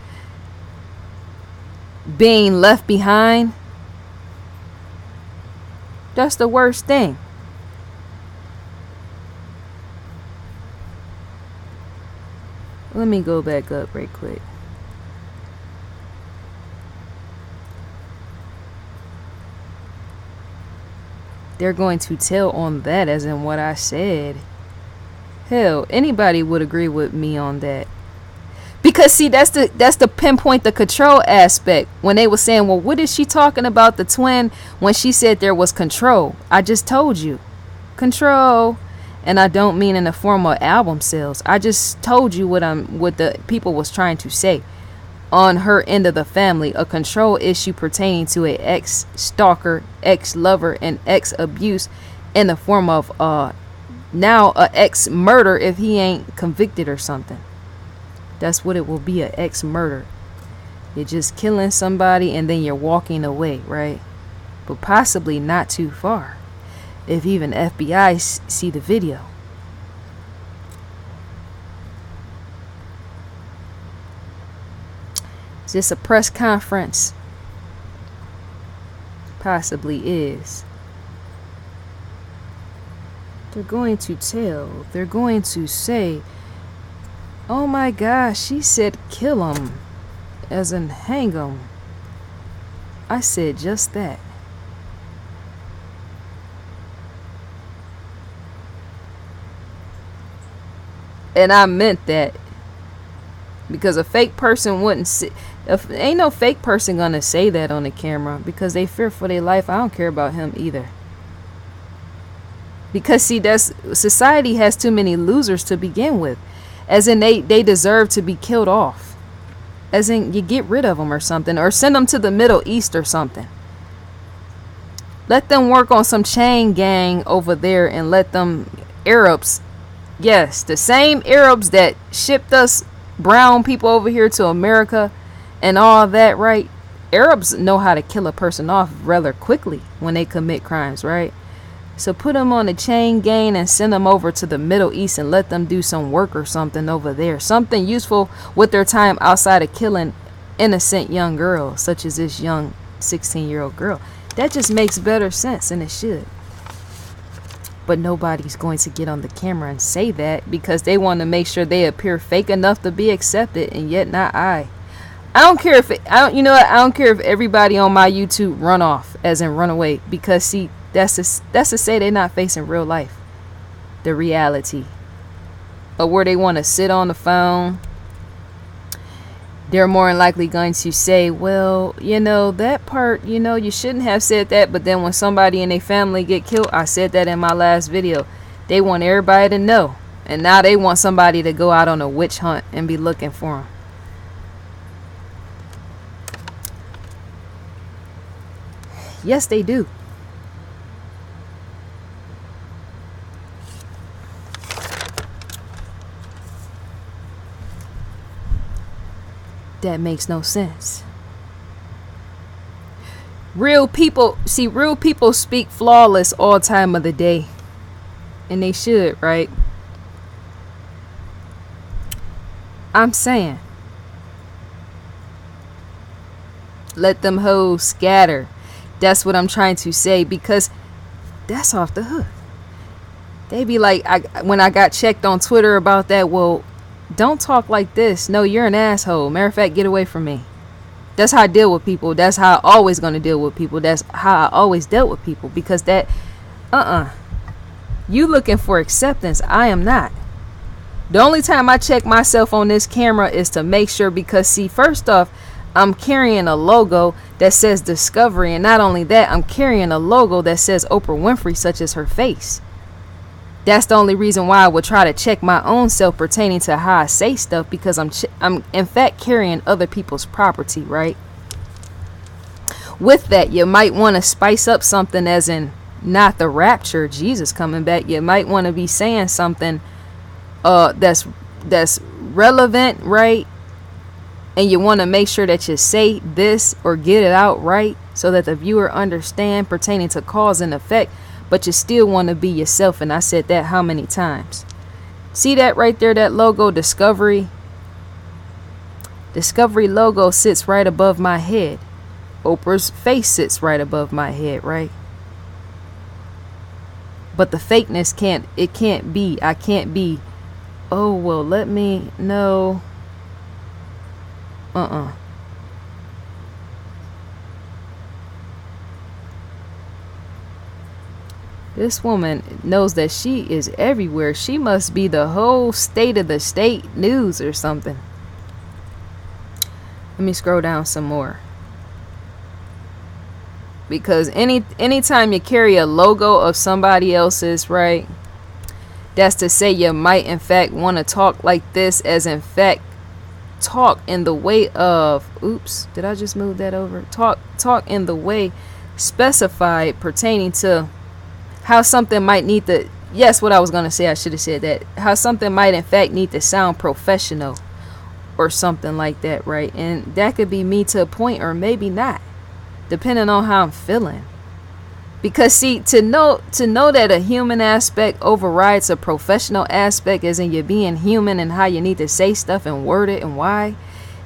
being left behind. That's the worst thing. Let me go back up right quick. They're going to tell on that, as in what I said. Hell, anybody would agree with me on that. Because see, that's the pinpoint the control aspect. When they were saying, well, what is she talking about, the twin, when she said there was control? I just told you. Control. And I don't mean in the form of album sales. I just told you what the people was trying to say. On her end of the family, a control issue pertaining to a ex-stalker, ex-lover, and ex-abuse in the form of now a ex-murder if he ain't convicted or something. That's what it will be, a ex-murder. You're just killing somebody and then you're walking away, right? But possibly not too far, if even FBI see the video. Is this a press conference? Possibly is. They're going to tell. They're going to say, oh my gosh, she said kill him, as in hang him. I said just that. And I meant that. Because a fake person wouldn't say, ain't no fake person gonna say that on the camera, because they fear for their life. I don't care about him either. Because see, that's, society has too many losers to begin with. As in they deserve to be killed off. As in you get rid of them or something, or send them to the Middle East or something. Let them work on some chain gang over there, and let them Arabs, yes, the same Arabs that shipped us brown people over here to America and all that, right? Arabs know how to kill a person off rather quickly when they commit crimes, right? So put them on a chain gang and send them over to the Middle East and let them do some work or something over there. Something useful with their time outside of killing innocent young girls, such as this young 16-year-old girl. That just makes better sense, and it should. But nobody's going to get on the camera and say that because they want to make sure they appear fake enough to be accepted, and yet not I. I don't care if you know what, I don't care if everybody on my YouTube run off, as in run away, because see, that's to say they're not facing real life, the reality, or where they want to sit on the phone. They're more than likely going to say, well, you know, that part, you know, you shouldn't have said that. But then when somebody in their family get killed, I said that in my last video, they want everybody to know. And now they want somebody to go out on a witch hunt and be looking for them. Yes, they do. That makes no sense. Real people speak flawless all time of the day. And they should, right? I'm saying, let them hoes scatter. That's what I'm trying to say, because that's off the hook. They be like, when I got checked on Twitter about that, well, don't talk like this. No, you're an asshole. Matter of fact, get away from me. That's how I deal with people. That's how I always going to deal with people. That's how I always dealt with people. Because that, you looking for acceptance. I am not. The only time I check myself on this camera is to make sure, because see, first off, I'm carrying a logo that says Discovery. And not only that, I'm carrying a logo that says Oprah Winfrey, such as her face. That's the only reason why I would try to check my own self pertaining to how I say stuff, because I'm in fact carrying other people's property, right? With that, you might want to spice up something, as in not the rapture, Jesus coming back. You might want to be saying something that's relevant, right? And you want to make sure that you say this or get it out right, so that the viewer understand pertaining to cause and effect. But you still want to be yourself. And I said that how many times? See that right there, that logo, Discovery? Discovery logo sits right above my head. Oprah's face sits right above my head, right? But the fakeness can't be, I can't be, oh, well, let me know. This woman knows that she is everywhere. She must be the whole state of the state news or something. Let me scroll down some more. Because anytime you carry a logo of somebody else's, right, that's to say you might in fact want to talk like this, as in fact talk in the way of, oops, did I just move that over? Talk in the way specified pertaining to how something might need to, yes, what I was going to say, I should have said that, how something might in fact need to sound professional or something like that, right? And that could be me to a point, or maybe not, depending on how I'm feeling. Because see, to know that a human aspect overrides a professional aspect, as in you being human and how you need to say stuff and word it and why,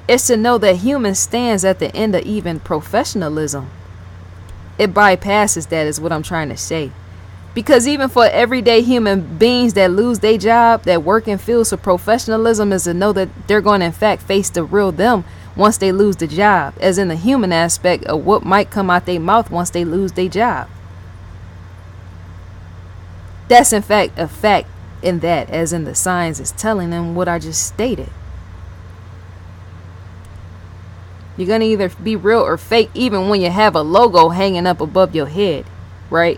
it's to know that human stands at the end of even professionalism. It bypasses that, is what I'm trying to say. Because even for everyday human beings that lose their job, that work in fields of professionalism, is to know that they're going to in fact face the real them once they lose the job, as in the human aspect of what might come out their mouth once they lose their job. That's in fact a fact in that, as in the science is telling them what I just stated. You're going to either be real or fake, even when you have a logo hanging up above your head, right?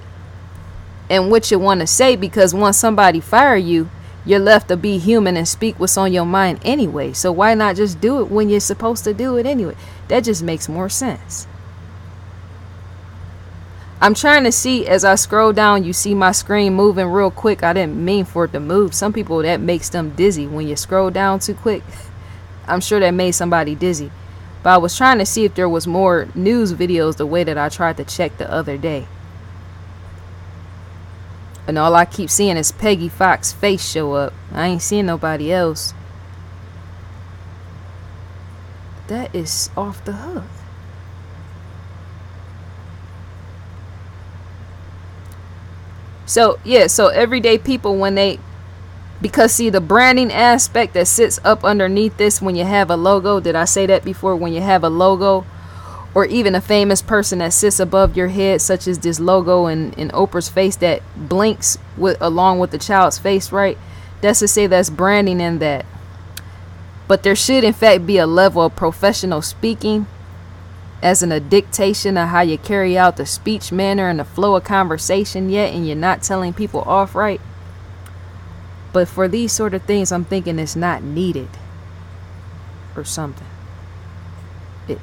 And what you want to say, because once somebody fire you, you're left to be human and speak what's on your mind anyway. So why not just do it when you're supposed to do it anyway? That just makes more sense. I'm trying to see, as I scroll down, you see my screen moving real quick. I didn't mean for it to move. Some people, that makes them dizzy when you scroll down too quick. I'm sure that made somebody dizzy. But I was trying to see if there was more news videos the way that I tried to check the other day. And all I keep seeing is Peggy Fox's face show up. I ain't seeing nobody else. That is off the hook. So yeah, so everyday people, when they, because see, the branding aspect that sits up underneath this, when you have a logo, did I say that before? When you have a logo, or even a famous person that sits above your head, such as this logo in Oprah's face that blinks with along with the child's face, right? That's to say that's branding in that. But there should in fact be a level of professional speaking, as in a dictation of how you carry out the speech manner and the flow of conversation, yet and you're not telling people off right. But for these sort of things, I'm thinking it's not needed or something.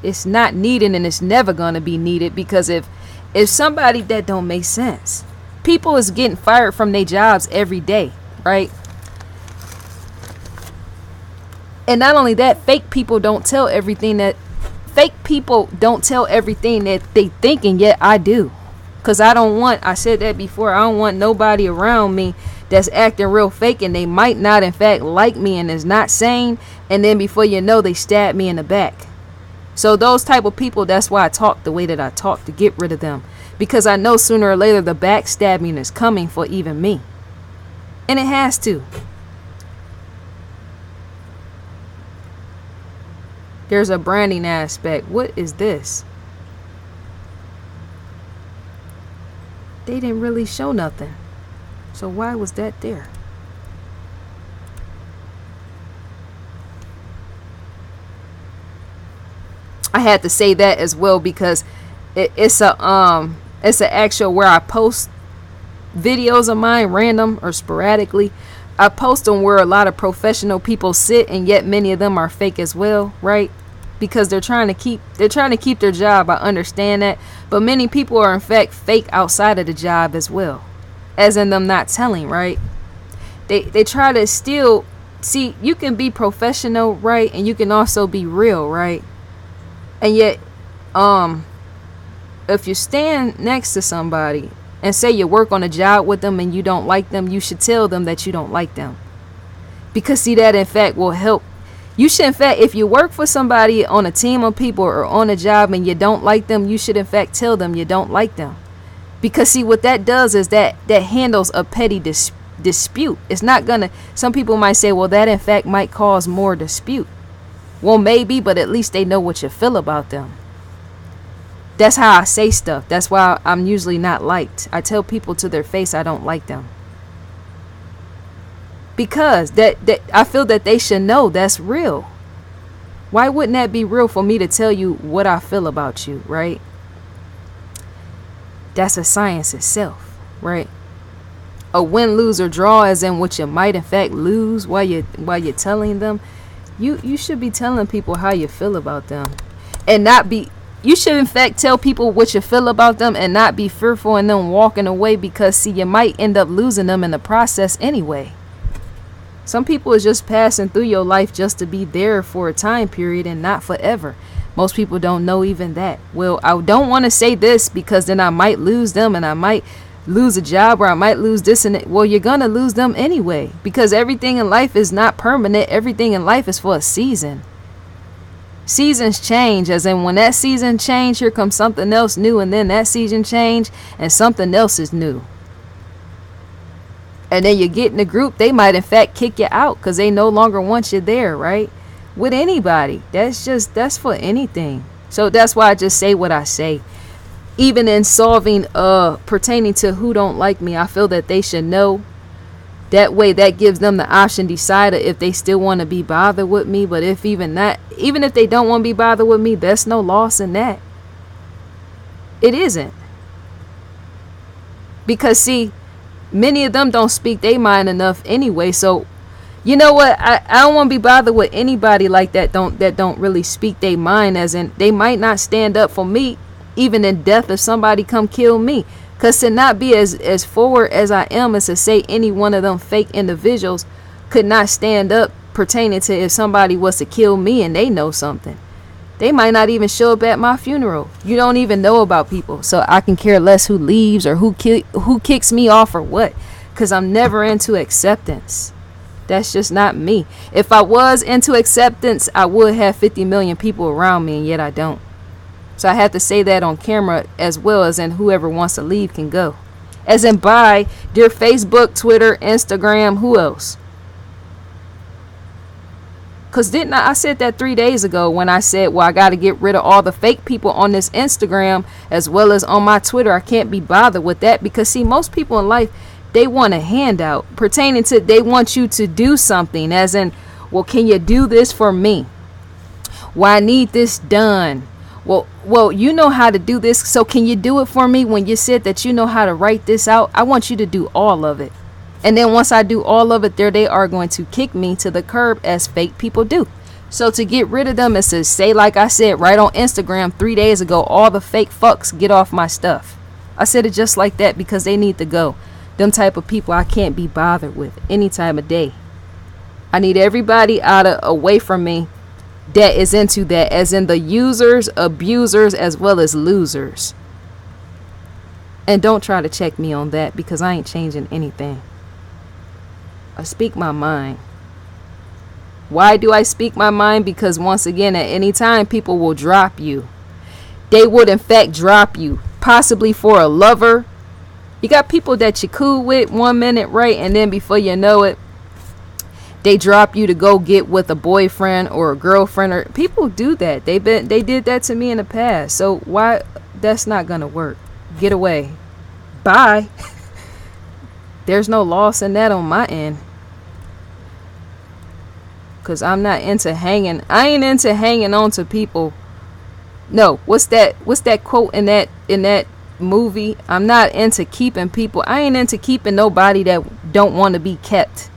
It's not needed, and it's never going to be needed, because if somebody, that don't make sense. People is getting fired from their jobs every day, right? And not only that, fake people don't tell everything that they think, and yet I do. Because I said that before, I don't want nobody around me that's acting real fake, and they might not in fact like me and is not sane, and then before you know, they stab me in the back. So those type of people, that's why I talk the way that I talk, to get rid of them. Because I know sooner or later the backstabbing is coming for even me. And it has to. There's a branding aspect. What is this? They didn't really show nothing. So why was that there? I had to say that as well, because it's an actual where I post videos of mine, random or sporadically. I post them where a lot of professional people sit, and yet many of them are fake as well, right? Because they're trying to keep their job. I understand that, but many people are in fact fake outside of the job as well, as in them not telling, right? They try to still see. You can be professional, right, and you can also be real, right? And yet, if you stand next to somebody and say you work on a job with them and you don't like them, you should tell them that you don't like them. Because see, that in fact will help. You should in fact, if you work for somebody on a team of people or on a job and you don't like them, you should in fact tell them you don't like them. Because see, what that does is that handles a petty dispute. It's not gonna, some people might say, well, that in fact might cause more dispute. Well, maybe, but at least they know what you feel about them. That's how I say stuff. That's why I'm usually not liked. I tell people to their face I don't like them. Because that I feel that they should know that's real. Why wouldn't that be real for me to tell you what I feel about you, right? That's a science itself, right? A win, lose, or draw, as in what you might in fact lose while you're telling them. You should be telling people how you feel about them, and not be. You should in fact tell people what you feel about them, and not be fearful in them walking away, because see, you might end up losing them in the process anyway. Some people is just passing through your life just to be there for a time period and not forever. Most people don't know even that. Well, I don't want to say this because then I might lose them, and I might lose a job, or I might lose this and that. Well, you're gonna lose them anyway, because everything in life is not permanent. Everything in life is for a season. Seasons change, as in when that season change, here comes something else new, and then that season change and something else is new. And then you get in a group, they might in fact kick you out because they no longer want you there, right? With anybody. That's for anything. So that's why I just say what I say. Even in solving pertaining to who don't like me, I feel that they should know. That way, that gives them the option to decide if they still want to be bothered with me. But if even if they don't want to be bothered with me, there's no loss in that. It isn't. Because see, many of them don't speak their mind enough anyway. So you know what? I don't want to be bothered with anybody like that don't really speak their mind, as in they might not stand up for me even in death if somebody come kill me. Because to not be as forward as I am, is to say any one of them fake individuals could not stand up pertaining to if somebody was to kill me and they know something. They might not even show up at my funeral. You don't even know about people. So I can care less who leaves or who kicks me off or what. Because I'm never into acceptance. That's just not me. If I was into acceptance, I would have 50 million people around me, and yet I don't. So I have to say that on camera, as well as in whoever wants to leave can go. As in buy their Facebook, Twitter, Instagram, who else? Because didn't I said that 3 days ago when I said, well, I got to get rid of all the fake people on this Instagram as well as on my Twitter. I can't be bothered with that because, see, most people in life, they want a handout pertaining to they want you to do something as in, well, can you do this for me? Well, I need this done. Well, you know how to do this. So can you do it for me? When you said that you know how to write this out, I want you to do all of it. And then once I do all of it, there they are going to kick me to the curb as fake people do. So to get rid of them is to say, like I said, right on Instagram 3 days ago, all the fake fucks, get off my stuff. I said it just like that because they need to go. Them type of people I can't be bothered with any time of day. I need everybody away from me that is into that, as in the users, abusers, as well as losers. And don't try to check me on that because I ain't changing anything. I speak my mind. Why do I speak my mind? Because once again, at any time, people will drop you. They would in fact drop you, possibly for a lover. You got people that you cool with 1 minute, right? And then before you know it, they drop you to go get with a boyfriend or a girlfriend. Or people do that. They did that to me in the past. So why? That's not gonna work. Get away. Bye. There's no loss in that on my end. Cause I'm not into hanging. I ain't into hanging on to people. No, what's that quote in that movie? I'm not into keeping people. I ain't into keeping nobody that don't want to be kept.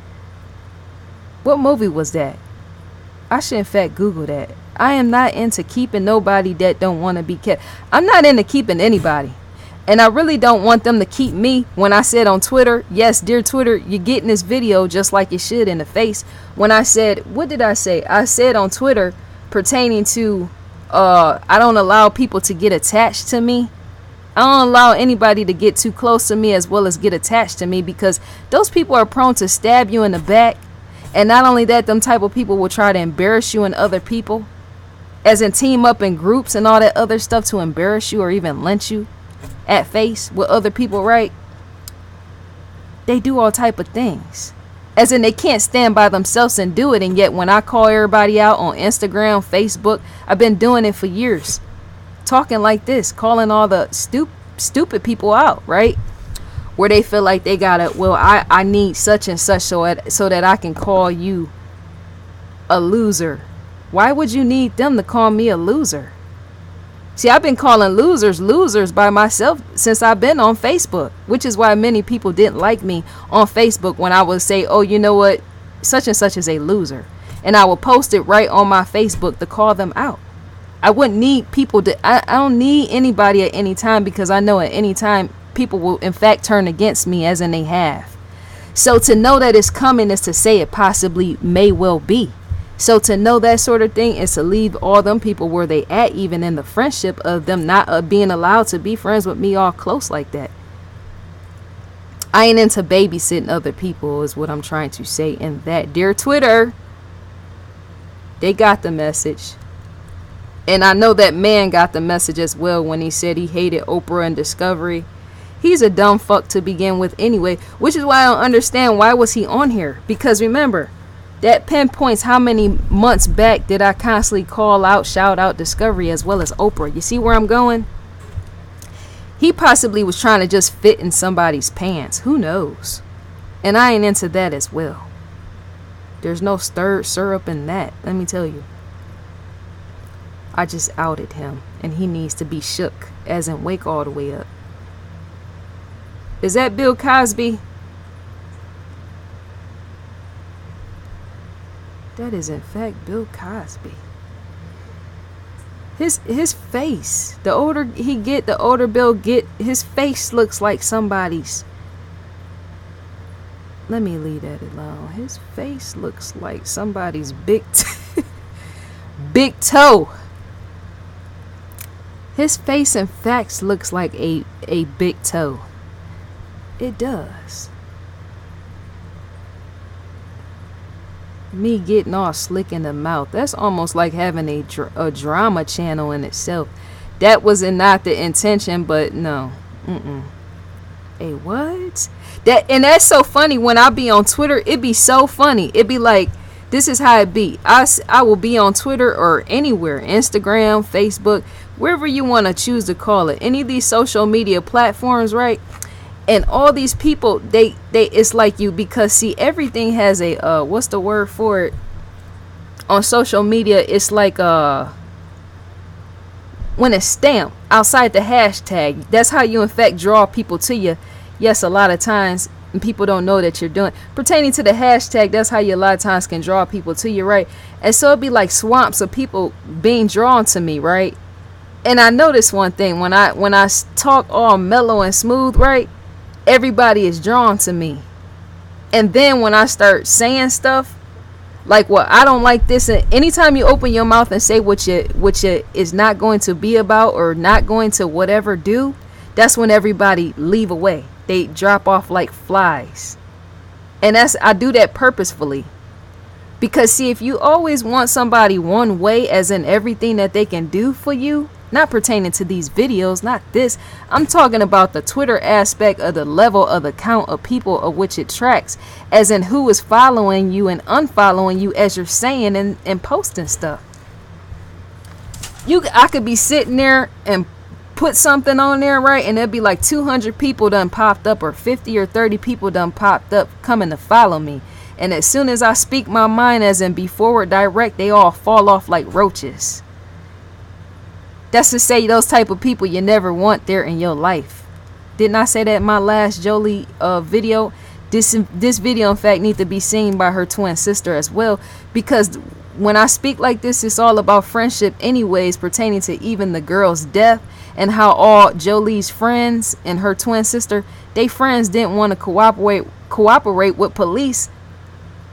What movie was that? I should in fact Google that. I am not into keeping nobody that don't want to be kept. I'm not into keeping anybody. And I really don't want them to keep me. When I said on Twitter, yes, dear Twitter, you're getting this video just like you should in the face. When I said, what did I say? I said on Twitter pertaining to, I don't allow people to get attached to me. I don't allow anybody to get too close to me as well as get attached to me because those people are prone to stab you in the back. And not only that, them type of people will try to embarrass you and other people. As in team up in groups and all that other stuff to embarrass you or even lynch you at face with other people, right? They do all type of things. As in they can't stand by themselves and do it. And yet when I call everybody out on Instagram, Facebook, I've been doing it for years. Talking like this, calling all the stupid people out, right? Where they feel like they gotta, well, I need such and such so that I can call you a loser. Why would you need them to call me a loser? See, I've been calling losers by myself since I've been on Facebook, which is why many people didn't like me on Facebook when I would say, oh, you know what, such and such is a loser. And I will post it right on my Facebook to call them out. I wouldn't need people to, I don't need anybody at any time because I know at any time people will in fact turn against me as in they have. So to know that it's coming is to say it possibly may well be. So to know that sort of thing is to leave all them people where they at, even in the friendship of them not being allowed to be friends with me all close like that. I ain't into babysitting other people is what I'm trying to say in that. Dear Twitter, they got the message. And I know that man got the message as well when he said he hated Oprah and Discovery. He's a dumb fuck to begin with anyway, which is why I don't understand why was he on here. Because remember, that pinpoints how many months back did I constantly call out, shout out Discovery as well as Oprah. You see where I'm going? He possibly was trying to just fit in somebody's pants. Who knows? And I ain't into that as well. There's no stirred syrup in that. Let me tell you. I just outed him. And he needs to be shook. As in wake all the way up. Is that Bill Cosby? That is in fact Bill Cosby. His face, the older he get, the older Bill get, his face looks like somebody's. Let me leave that alone. His face looks like somebody's big toe. His face in fact looks like a big toe. It does. Me getting all slick in the mouth, that's almost like having a drama channel in itself. That was not the intention, but no. A what? That's so funny. When I be on Twitter, it be so funny. It be like, this is how it be. I will be on Twitter or anywhere, Instagram, Facebook, wherever you want to choose to call it, any of these social media platforms, right? And all these people, they it's like you, because see, everything has a what's the word for it on social media? It's like when it's stamped outside the hashtag. That's how you in fact draw people to you. Yes, a lot of times people don't know that you're doing pertaining to the hashtag. That's how you a lot of times can draw people to you, right? And so it'd be like swamps of people being drawn to me, right? And I noticed one thing, when I talk all mellow and smooth, right, everybody is drawn to me. And then when I start saying stuff like, well, I don't like this, and anytime you open your mouth and say what you is not going to be about or not going to whatever do, that's when everybody leave away. They drop off like flies. And I do that purposefully. Because see, if you always want somebody one way, as in everything that they can do for you, not pertaining to these videos, not this, I'm talking about the Twitter aspect of the level of the count of people of which it tracks, as in who is following you and unfollowing you as you're saying and posting stuff. I could be sitting there and put something on there, right, and there'd be like 200 people done popped up, or 50 or 30 people done popped up coming to follow me. And as soon as I speak my mind, as in be forward direct, they all fall off like roaches. That's to say, those type of people you never want there in your life. Didn't I say that in my last JHOLIE video? This video, in fact, need to be seen by her twin sister as well, because when I speak like this, it's all about friendship anyways, pertaining to even the girl's death, and how all JHOLIE's friends and her twin sister, they friends didn't want to cooperate with police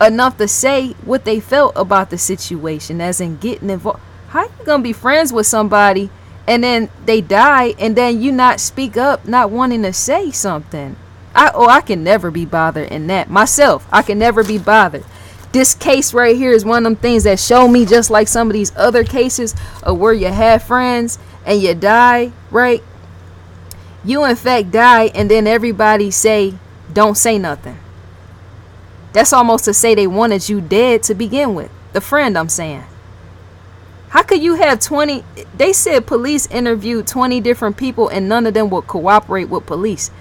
enough to say what they felt about the situation, as in getting involved. How you gonna be friends with somebody and then they die, and then you not speak up, not wanting to say something? I can never be bothered in that myself. I can never be bothered. This case right here is one of them things that show me, just like some of these other cases of where you have friends and you die, right? You in fact die, and then everybody say, don't say nothing. That's almost to say they wanted you dead to begin with. The friend, I'm saying. How could you have 20? They said police interviewed 20 different people and none of them would cooperate with police.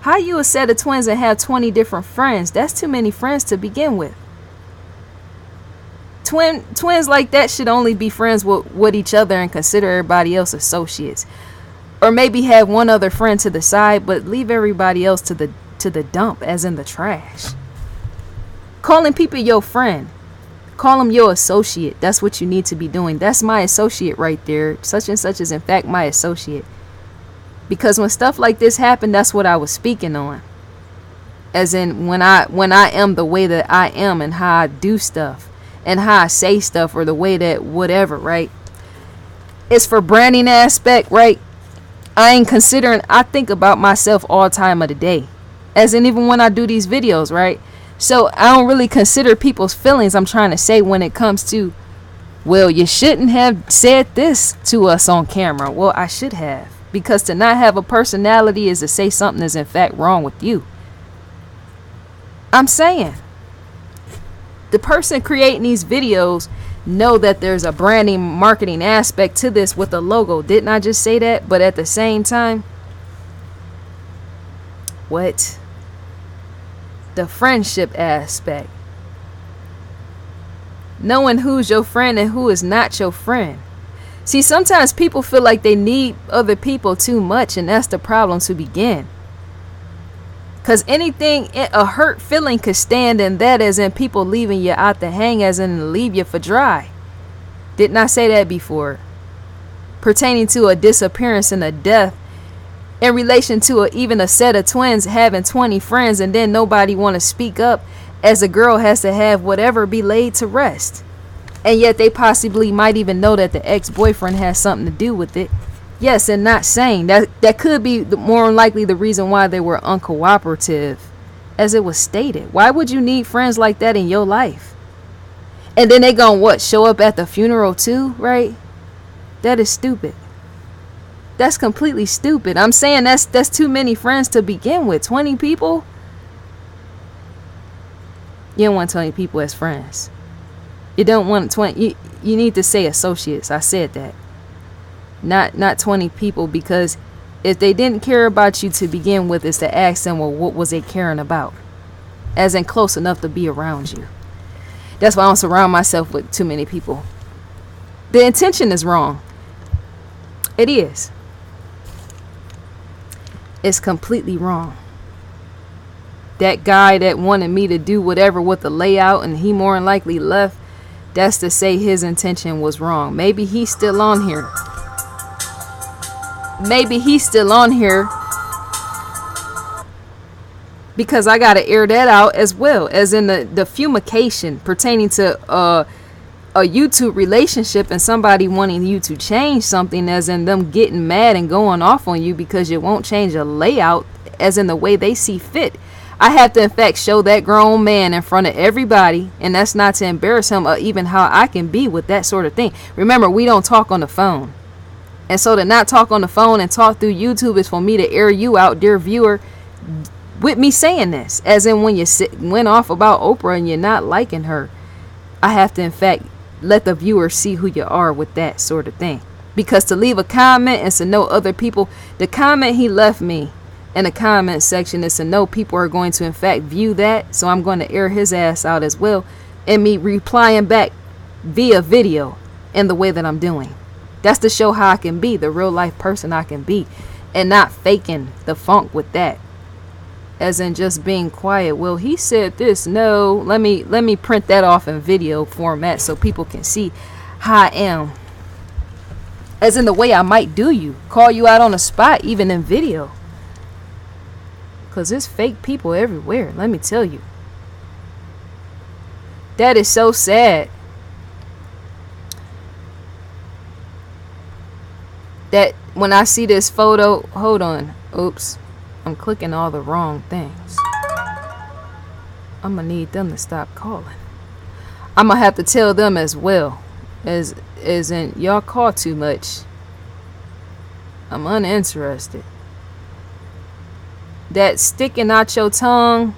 How you a set of twins and have 20 different friends? That's too many friends to begin with. Twins like that should only be friends with each other and consider everybody else associates. Or maybe have one other friend to the side, but leave everybody else to the dump, as in the trash. Calling people your friend. Call them your associate. That's what you need to be doing. That's my associate right there. Such and such is in fact my associate. Because when stuff like this happened, that's what I was speaking on. As in when I am the way that I am, and how I do stuff and how I say stuff, or the way that whatever, right? It's for branding aspect, right? I ain't considering, I think about myself all time of the day. As in even when I do these videos, right? So I don't really consider people's feelings. I'm trying to say when it comes to, well, you shouldn't have said this to us on camera. Well, I should have. Because to not have a personality is to say something is in fact wrong with you. I'm saying. The person creating these videos know that there's a branding, marketing aspect to this with a logo. Didn't I just say that? But at the same time, what? The friendship aspect. Knowing who's your friend and who is not your friend. See, sometimes people feel like they need other people too much, and that's the problem to begin. Because anything, a hurt feeling could stand in that, as in people leaving you out to hang, as in leave you for dry. Didn't I say that before? Pertaining to a disappearance and a death, in relation to even a set of twins having 20 friends and then nobody want to speak up, as a girl has to have whatever be laid to rest. And yet they possibly might even know that the ex-boyfriend has something to do with it. Yes, and not saying that could be more likely the reason why they were uncooperative, as it was stated. Why would you need friends like that in your life? And then they gonna show up at the funeral too, right? That is stupid. That's completely stupid. I'm saying that's too many friends to begin with. 20 people? You don't want 20 people as friends. You don't want 20. You need to say associates. I said that. Not 20 people, because if they didn't care about you to begin with, it's to ask them, well, what was they caring about? As in close enough to be around you. That's why I don't surround myself with too many people. The intention is wrong. It is. It's completely wrong. That guy that wanted me to do whatever with the layout and he more than likely left, that's to say his intention was wrong. Maybe he's still on here. Maybe he's still on here because I gotta air that out as well, as in the fumication pertaining to a YouTube relationship and somebody wanting you to change something, as in them getting mad and going off on you because you won't change a layout as in the way they see fit. I have to in fact show that grown man in front of everybody, and that's not to embarrass him or even how I can be with that sort of thing. Remember, we don't talk on the phone. And so to not talk on the phone and talk through YouTube is for me to air you out, dear viewer, with me saying this. As in when you went off about Oprah and you're not liking her, I have to in fact let the viewer see who you are with that sort of thing. Because to leave a comment and to know other people, the comment he left me in the comment section is to know people are going to in fact view that. So I'm going to air his ass out as well, and me replying back via video in the way that I'm doing. That's to show how I can be the real life person I can be, and not faking the funk with that. As in just being quiet. Well, he said this. No, let me print that off in video format so people can see how I am. As in the way I might do you. Call you out on the spot even in video. Because there's fake people everywhere. Let me tell you. That is so sad. That when I see this photo, hold on, oops, I'm clicking all the wrong things. I'm gonna need them to stop calling. I'm gonna have to tell them as well, as in y'all call too much. I'm uninterested. That sticking out your tongue.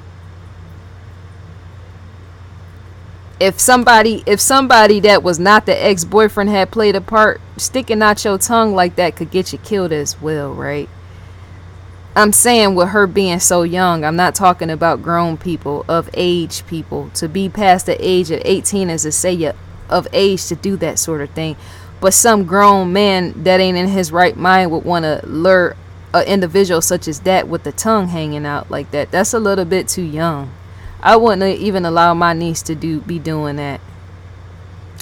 If somebody that was not the ex-boyfriend had played a part, sticking out your tongue like that could get you killed as well, right? I'm saying with her being so young, I'm not talking about grown people, of age people. To be past the age of 18 is to say you're of age to do that sort of thing. But some grown man that ain't in his right mind would want to lure an individual such as that with the tongue hanging out like that. That's a little bit too young. I wouldn't even allow my niece to be doing that.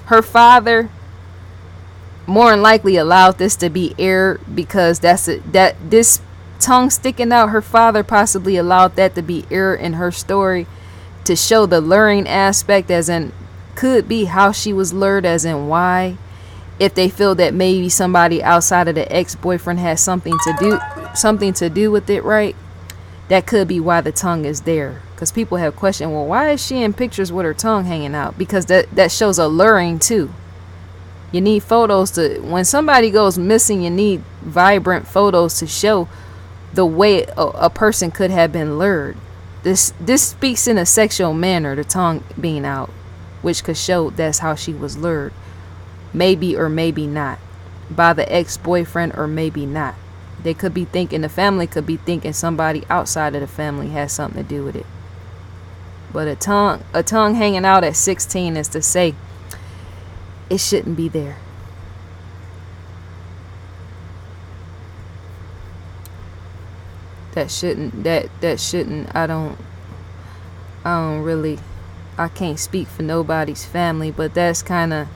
Her father more than likely allowed this to be aired because this tongue sticking out, her father possibly allowed that to be aired in her story to show the luring aspect, as in could be how she was lured, as in why. If they feel that maybe somebody outside of the ex-boyfriend has something to do with it, right? That could be why the tongue is there. Because people have questioned, well, why is she in pictures with her tongue hanging out? Because that shows alluring too. You need photos to, when somebody goes missing, you need vibrant photos to show the way a person could have been lured. This speaks in a sexual manner, the tongue being out, which could show that's how she was lured. Maybe or maybe not. By the ex-boyfriend or maybe not. They could be thinking, the family could be thinking somebody outside of the family has something to do with it. But a tongue hanging out at 16 is to say it shouldn't be there. That shouldn't I can't speak for nobody's family, but that's kind of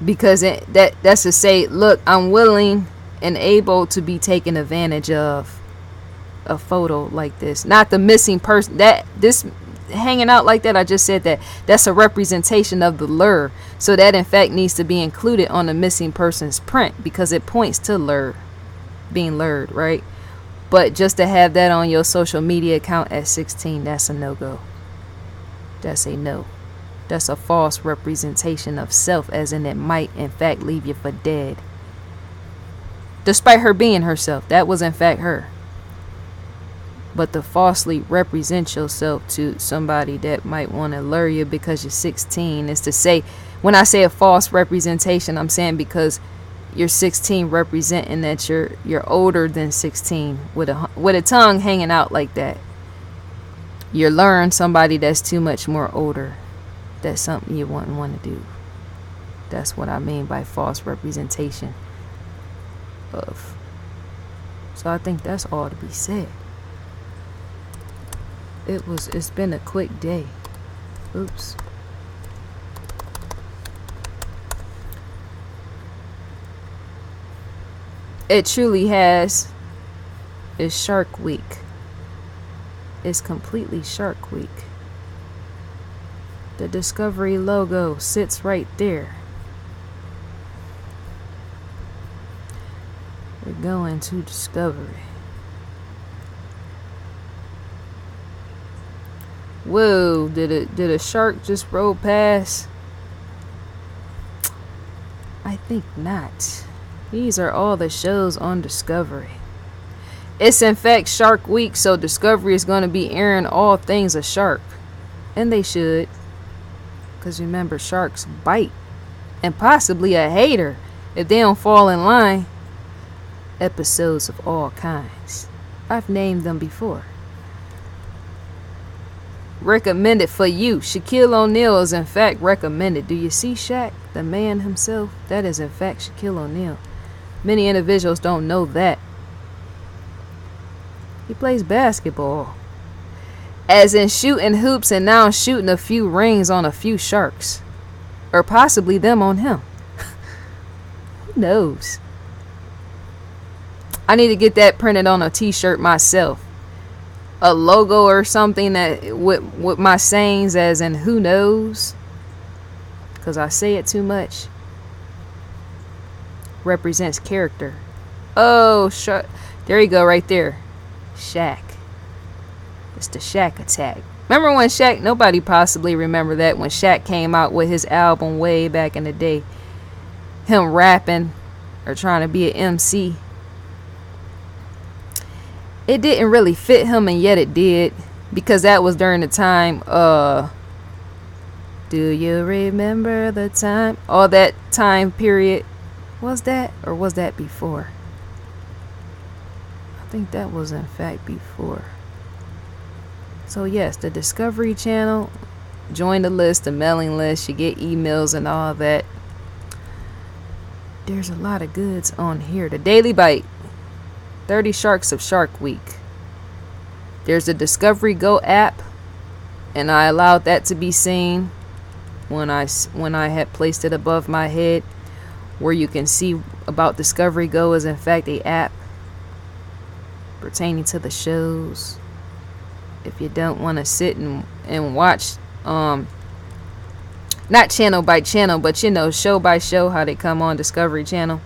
because that's to say, look, I'm willing and able to be taken advantage of a photo like this. Not the missing person. That this hanging out like that, I just said that's a representation of the lure. So that in fact needs to be included on the missing person's print because it points to lure, being lured, right? But just to have that on your social media account at 16, that's a no-go. That's a no. That's a false representation of self, as in it might in fact leave you for dead. despite her being herself. That was in fact her. But to falsely represent yourself to somebody that might want to lure you because you're 16 is to say, when I say a false representation, I'm saying because you're 16 representing that you're older than 16 with a tongue hanging out like that. You're luring somebody that's too much more older. That's something you wouldn't want to do. That's what I mean by false representation of. So I think that's all to be said. It's been a quick day. Oops. It truly has. It's Shark Week. It's completely Shark Week. The Discovery logo sits right there. We're going to Discovery. Whoa, did a shark just roll past? I think not. These are all the shows on Discovery. It's in fact Shark Week, so Discovery is going to be airing all things a shark. And they should. Because remember, sharks bite. And possibly a hater if they don't fall in line. Episodes of all kinds. I've named them before. Recommended for you. Shaquille O'Neal is in fact recommended. Do you see Shaq, the man himself? That is in fact Shaquille O'Neal. Many individuals don't know that. He plays basketball. As in shooting hoops and now shooting a few rings on a few sharks. Or possibly them on him. Who knows? I need to get that printed on a t-shirt myself. A logo or something that with my sayings as in who knows, because I say it too much. Represents character. Oh, there you go, right there. Shaq. It's the Shaq attack. Remember when Shaq? Nobody possibly remember that when Shaq came out with his album way back in the day. Him rapping or trying to be an MC. It didn't really fit him, and yet it did, because that was during the time, do you remember the time? All that time period. Was that, or was that before? I think that was in fact before. So yes, the Discovery Channel, join the list, the mailing list, you get emails and all that. There's a lot of goods on here. The Daily Bite. 30 Sharks of Shark Week. There's the Discovery Go app, and I allowed that to be seen when I had placed it above my head, where you can see about Discovery Go is in fact a app pertaining to the shows. If you don't want to sit and watch not channel by channel, but show by show, how they come on Discovery Channel,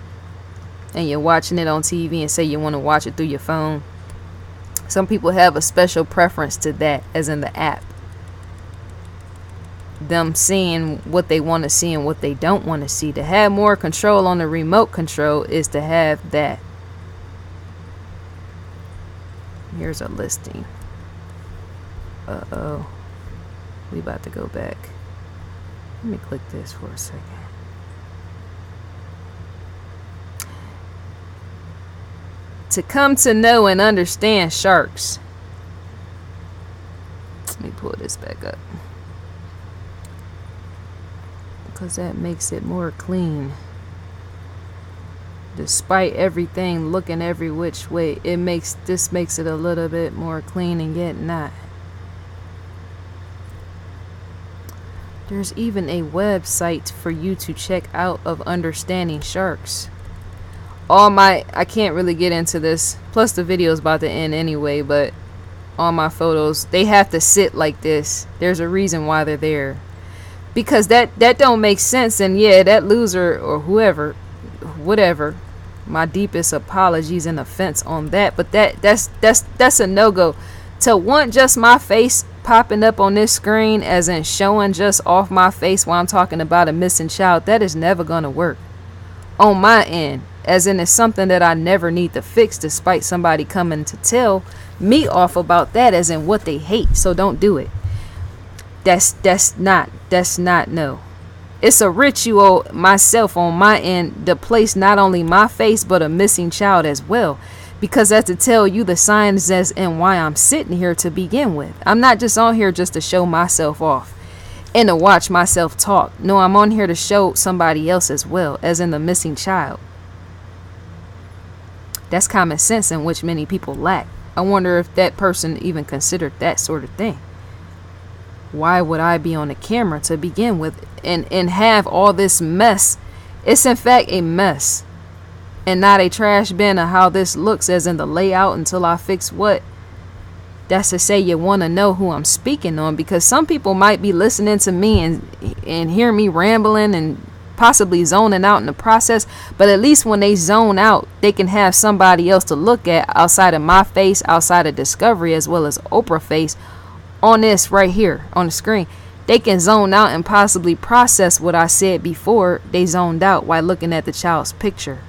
and you're watching it on TV and say you want to watch it through your phone. Some people have a special preference to that, as in the app. Them seeing what they want to see and what they don't want to see. To have more control on the remote control is to have that. Here's a listing. Uh-oh. We about to go back. Let me click this for a second. To come to know and understand sharks. Let me pull this back up, because that makes it more clean. Despite everything looking every which way, this makes it a little bit more clean, and yet not. There's even a website for you to check out of understanding sharks. I can't really get into this, plus the video is about to end anyway, but all my photos, they have to sit like this. There's a reason why they're there, because that don't make sense. And yeah, that loser or whoever, whatever, my deepest apologies and offense on that, but that's a no-go. To want just my face popping up on this screen, as in showing just off my face while I'm talking about a missing child, that is never gonna work on my end. as in it's something that I never need to fix, despite somebody coming to tell me off about that, as in what they hate. So don't do it. That's not no. It's a ritual myself on my end to place not only my face but a missing child as well, because that's to tell you the signs as and why I'm sitting here to begin with. I'm not just on here just to show myself off and to watch myself talk. No, I'm on here to show somebody else as well, as in the missing child. That's common sense, in which many people lack. I wonder if that person even considered that sort of thing. Why would I be on the camera to begin with and have all this mess? It's in fact a mess and not a trash bin of how this looks, as in the layout, until I fix what. That's to say, you want to know who I'm speaking on, because some people might be listening to me and hear me rambling and possibly zoning out in the process, but at least when they zone out, they can have somebody else to look at outside of my face, outside of Discovery, as well as Oprah face on this right here on the screen. They can zone out and possibly process what I said before they zoned out while looking at the child's picture.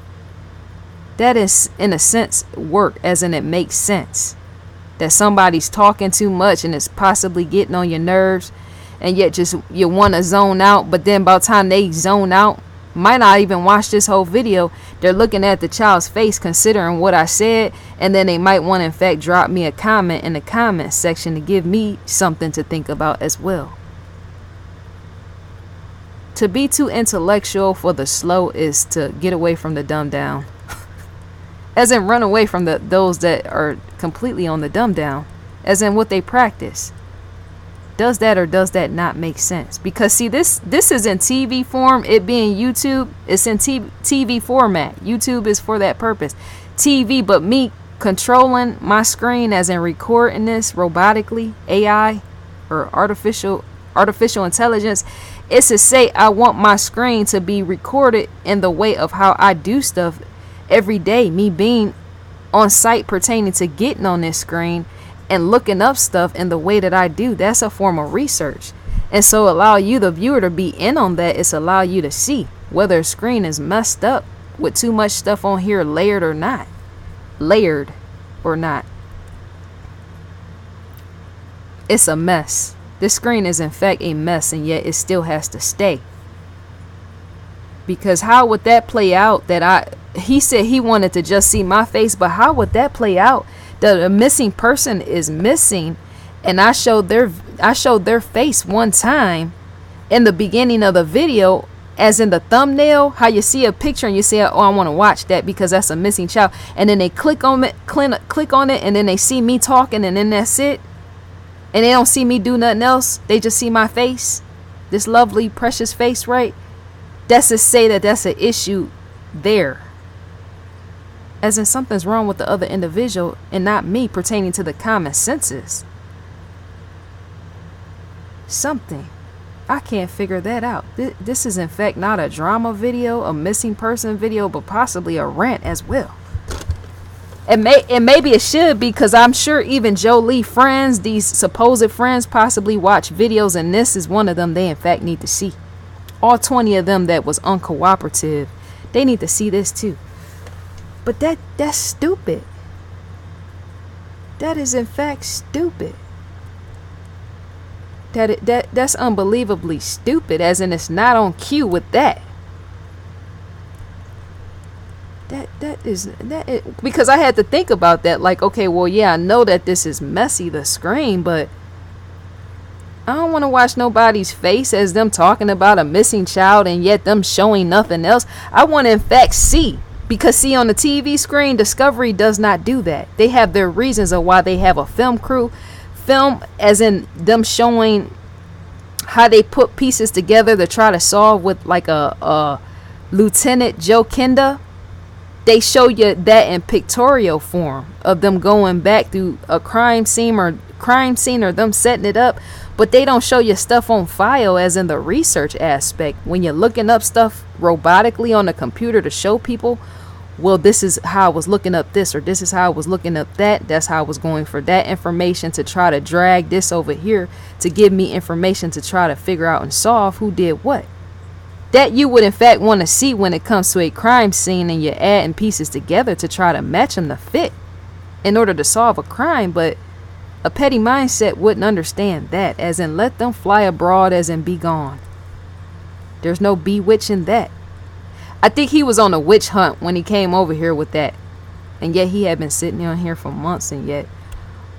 That is, in a sense, work, as in it makes sense that somebody's talking too much and it's possibly getting on your nerves, and yet just you want to zone out, but then by the time they zone out, might not even watch this whole video, they're looking at the child's face, considering what I said, and then they might want to in fact drop me a comment in the comment section to give me something to think about as well. To be too intellectual for the slow is to get away from the dumb down. As in run away from those that are completely on the dumb down, as in what they practice. Does that or does that not make sense? Because see, this is in TV form. It being YouTube, it's in TV format. YouTube is for that purpose, TV. But me controlling my screen, as in recording this robotically, AI or artificial intelligence, it's to say I want my screen to be recorded in the way of how I do stuff every day. Me being on site pertaining to getting on this screen and looking up stuff in the way that I do, that's a form of research. And so allow you, the viewer, to be in on that. It's allow you to see whether a screen is messed up with too much stuff on here, layered or not. It's a mess. This screen is in fact a mess, and yet it still has to stay. Because how would that play out that he said he wanted to just see my face, but how would that play out that a missing person is missing, and I showed their face one time in the beginning of the video, as in the thumbnail, how you see a picture and you say, oh, I want to watch that because that's a missing child, and then they click on it, and then they see me talking, and then that's it, and they don't see me do nothing else. They just see my face, this lovely precious face, right? That's to say that that's an issue there, as in something's wrong with the other individual and not me, pertaining to the common senses. Something. I can't figure that out. This is in fact not a drama video, a missing person video, but possibly a rant as well. And maybe it should be, because I'm sure even JHOLIE friends, these supposed friends, possibly watch videos, and this is one of them they in fact need to see. All 20 of them that was uncooperative, they need to see this too. But that's stupid. That is in fact stupid. That's unbelievably stupid, as in it's not on cue with that. Because I had to think about that, like, okay, well, yeah, I know that this is messy, the screen, but I don't want to watch nobody's face as them talking about a missing child and yet them showing nothing else. I want to in fact see. Because see, on the TV screen, Discovery does not do that. They have their reasons of why they have a film crew. Film, as in them showing how they put pieces together to try to solve with like a Lieutenant Joe Kenda. They show you that in pictorial form of them going back through a crime scene or them setting it up. But they don't show you stuff on file, as in the research aspect. When you're looking up stuff robotically on the computer to show people, well, this is how I was looking up this, or this is how I was looking up that. That's how I was going for that information to try to drag this over here to give me information to try to figure out and solve who did what. that you would in fact want to see when it comes to a crime scene and you're adding pieces together to try to match them to fit in order to solve a crime. But a petty mindset wouldn't understand that, as in let them fly abroad, as in be gone. There's no bewitching that. I think he was on a witch hunt when he came over here with that, and yet he had been sitting on here for months, and yet,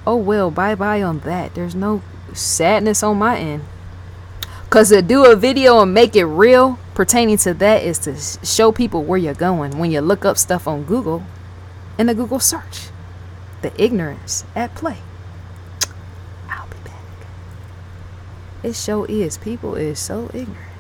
oh well, bye bye on that. There's no sadness on my end. Because to do a video and make it real pertaining to that is to show people where you're going when you look up stuff on Google in the Google search. The ignorance at play. I'll be back. It sure is. People is so ignorant.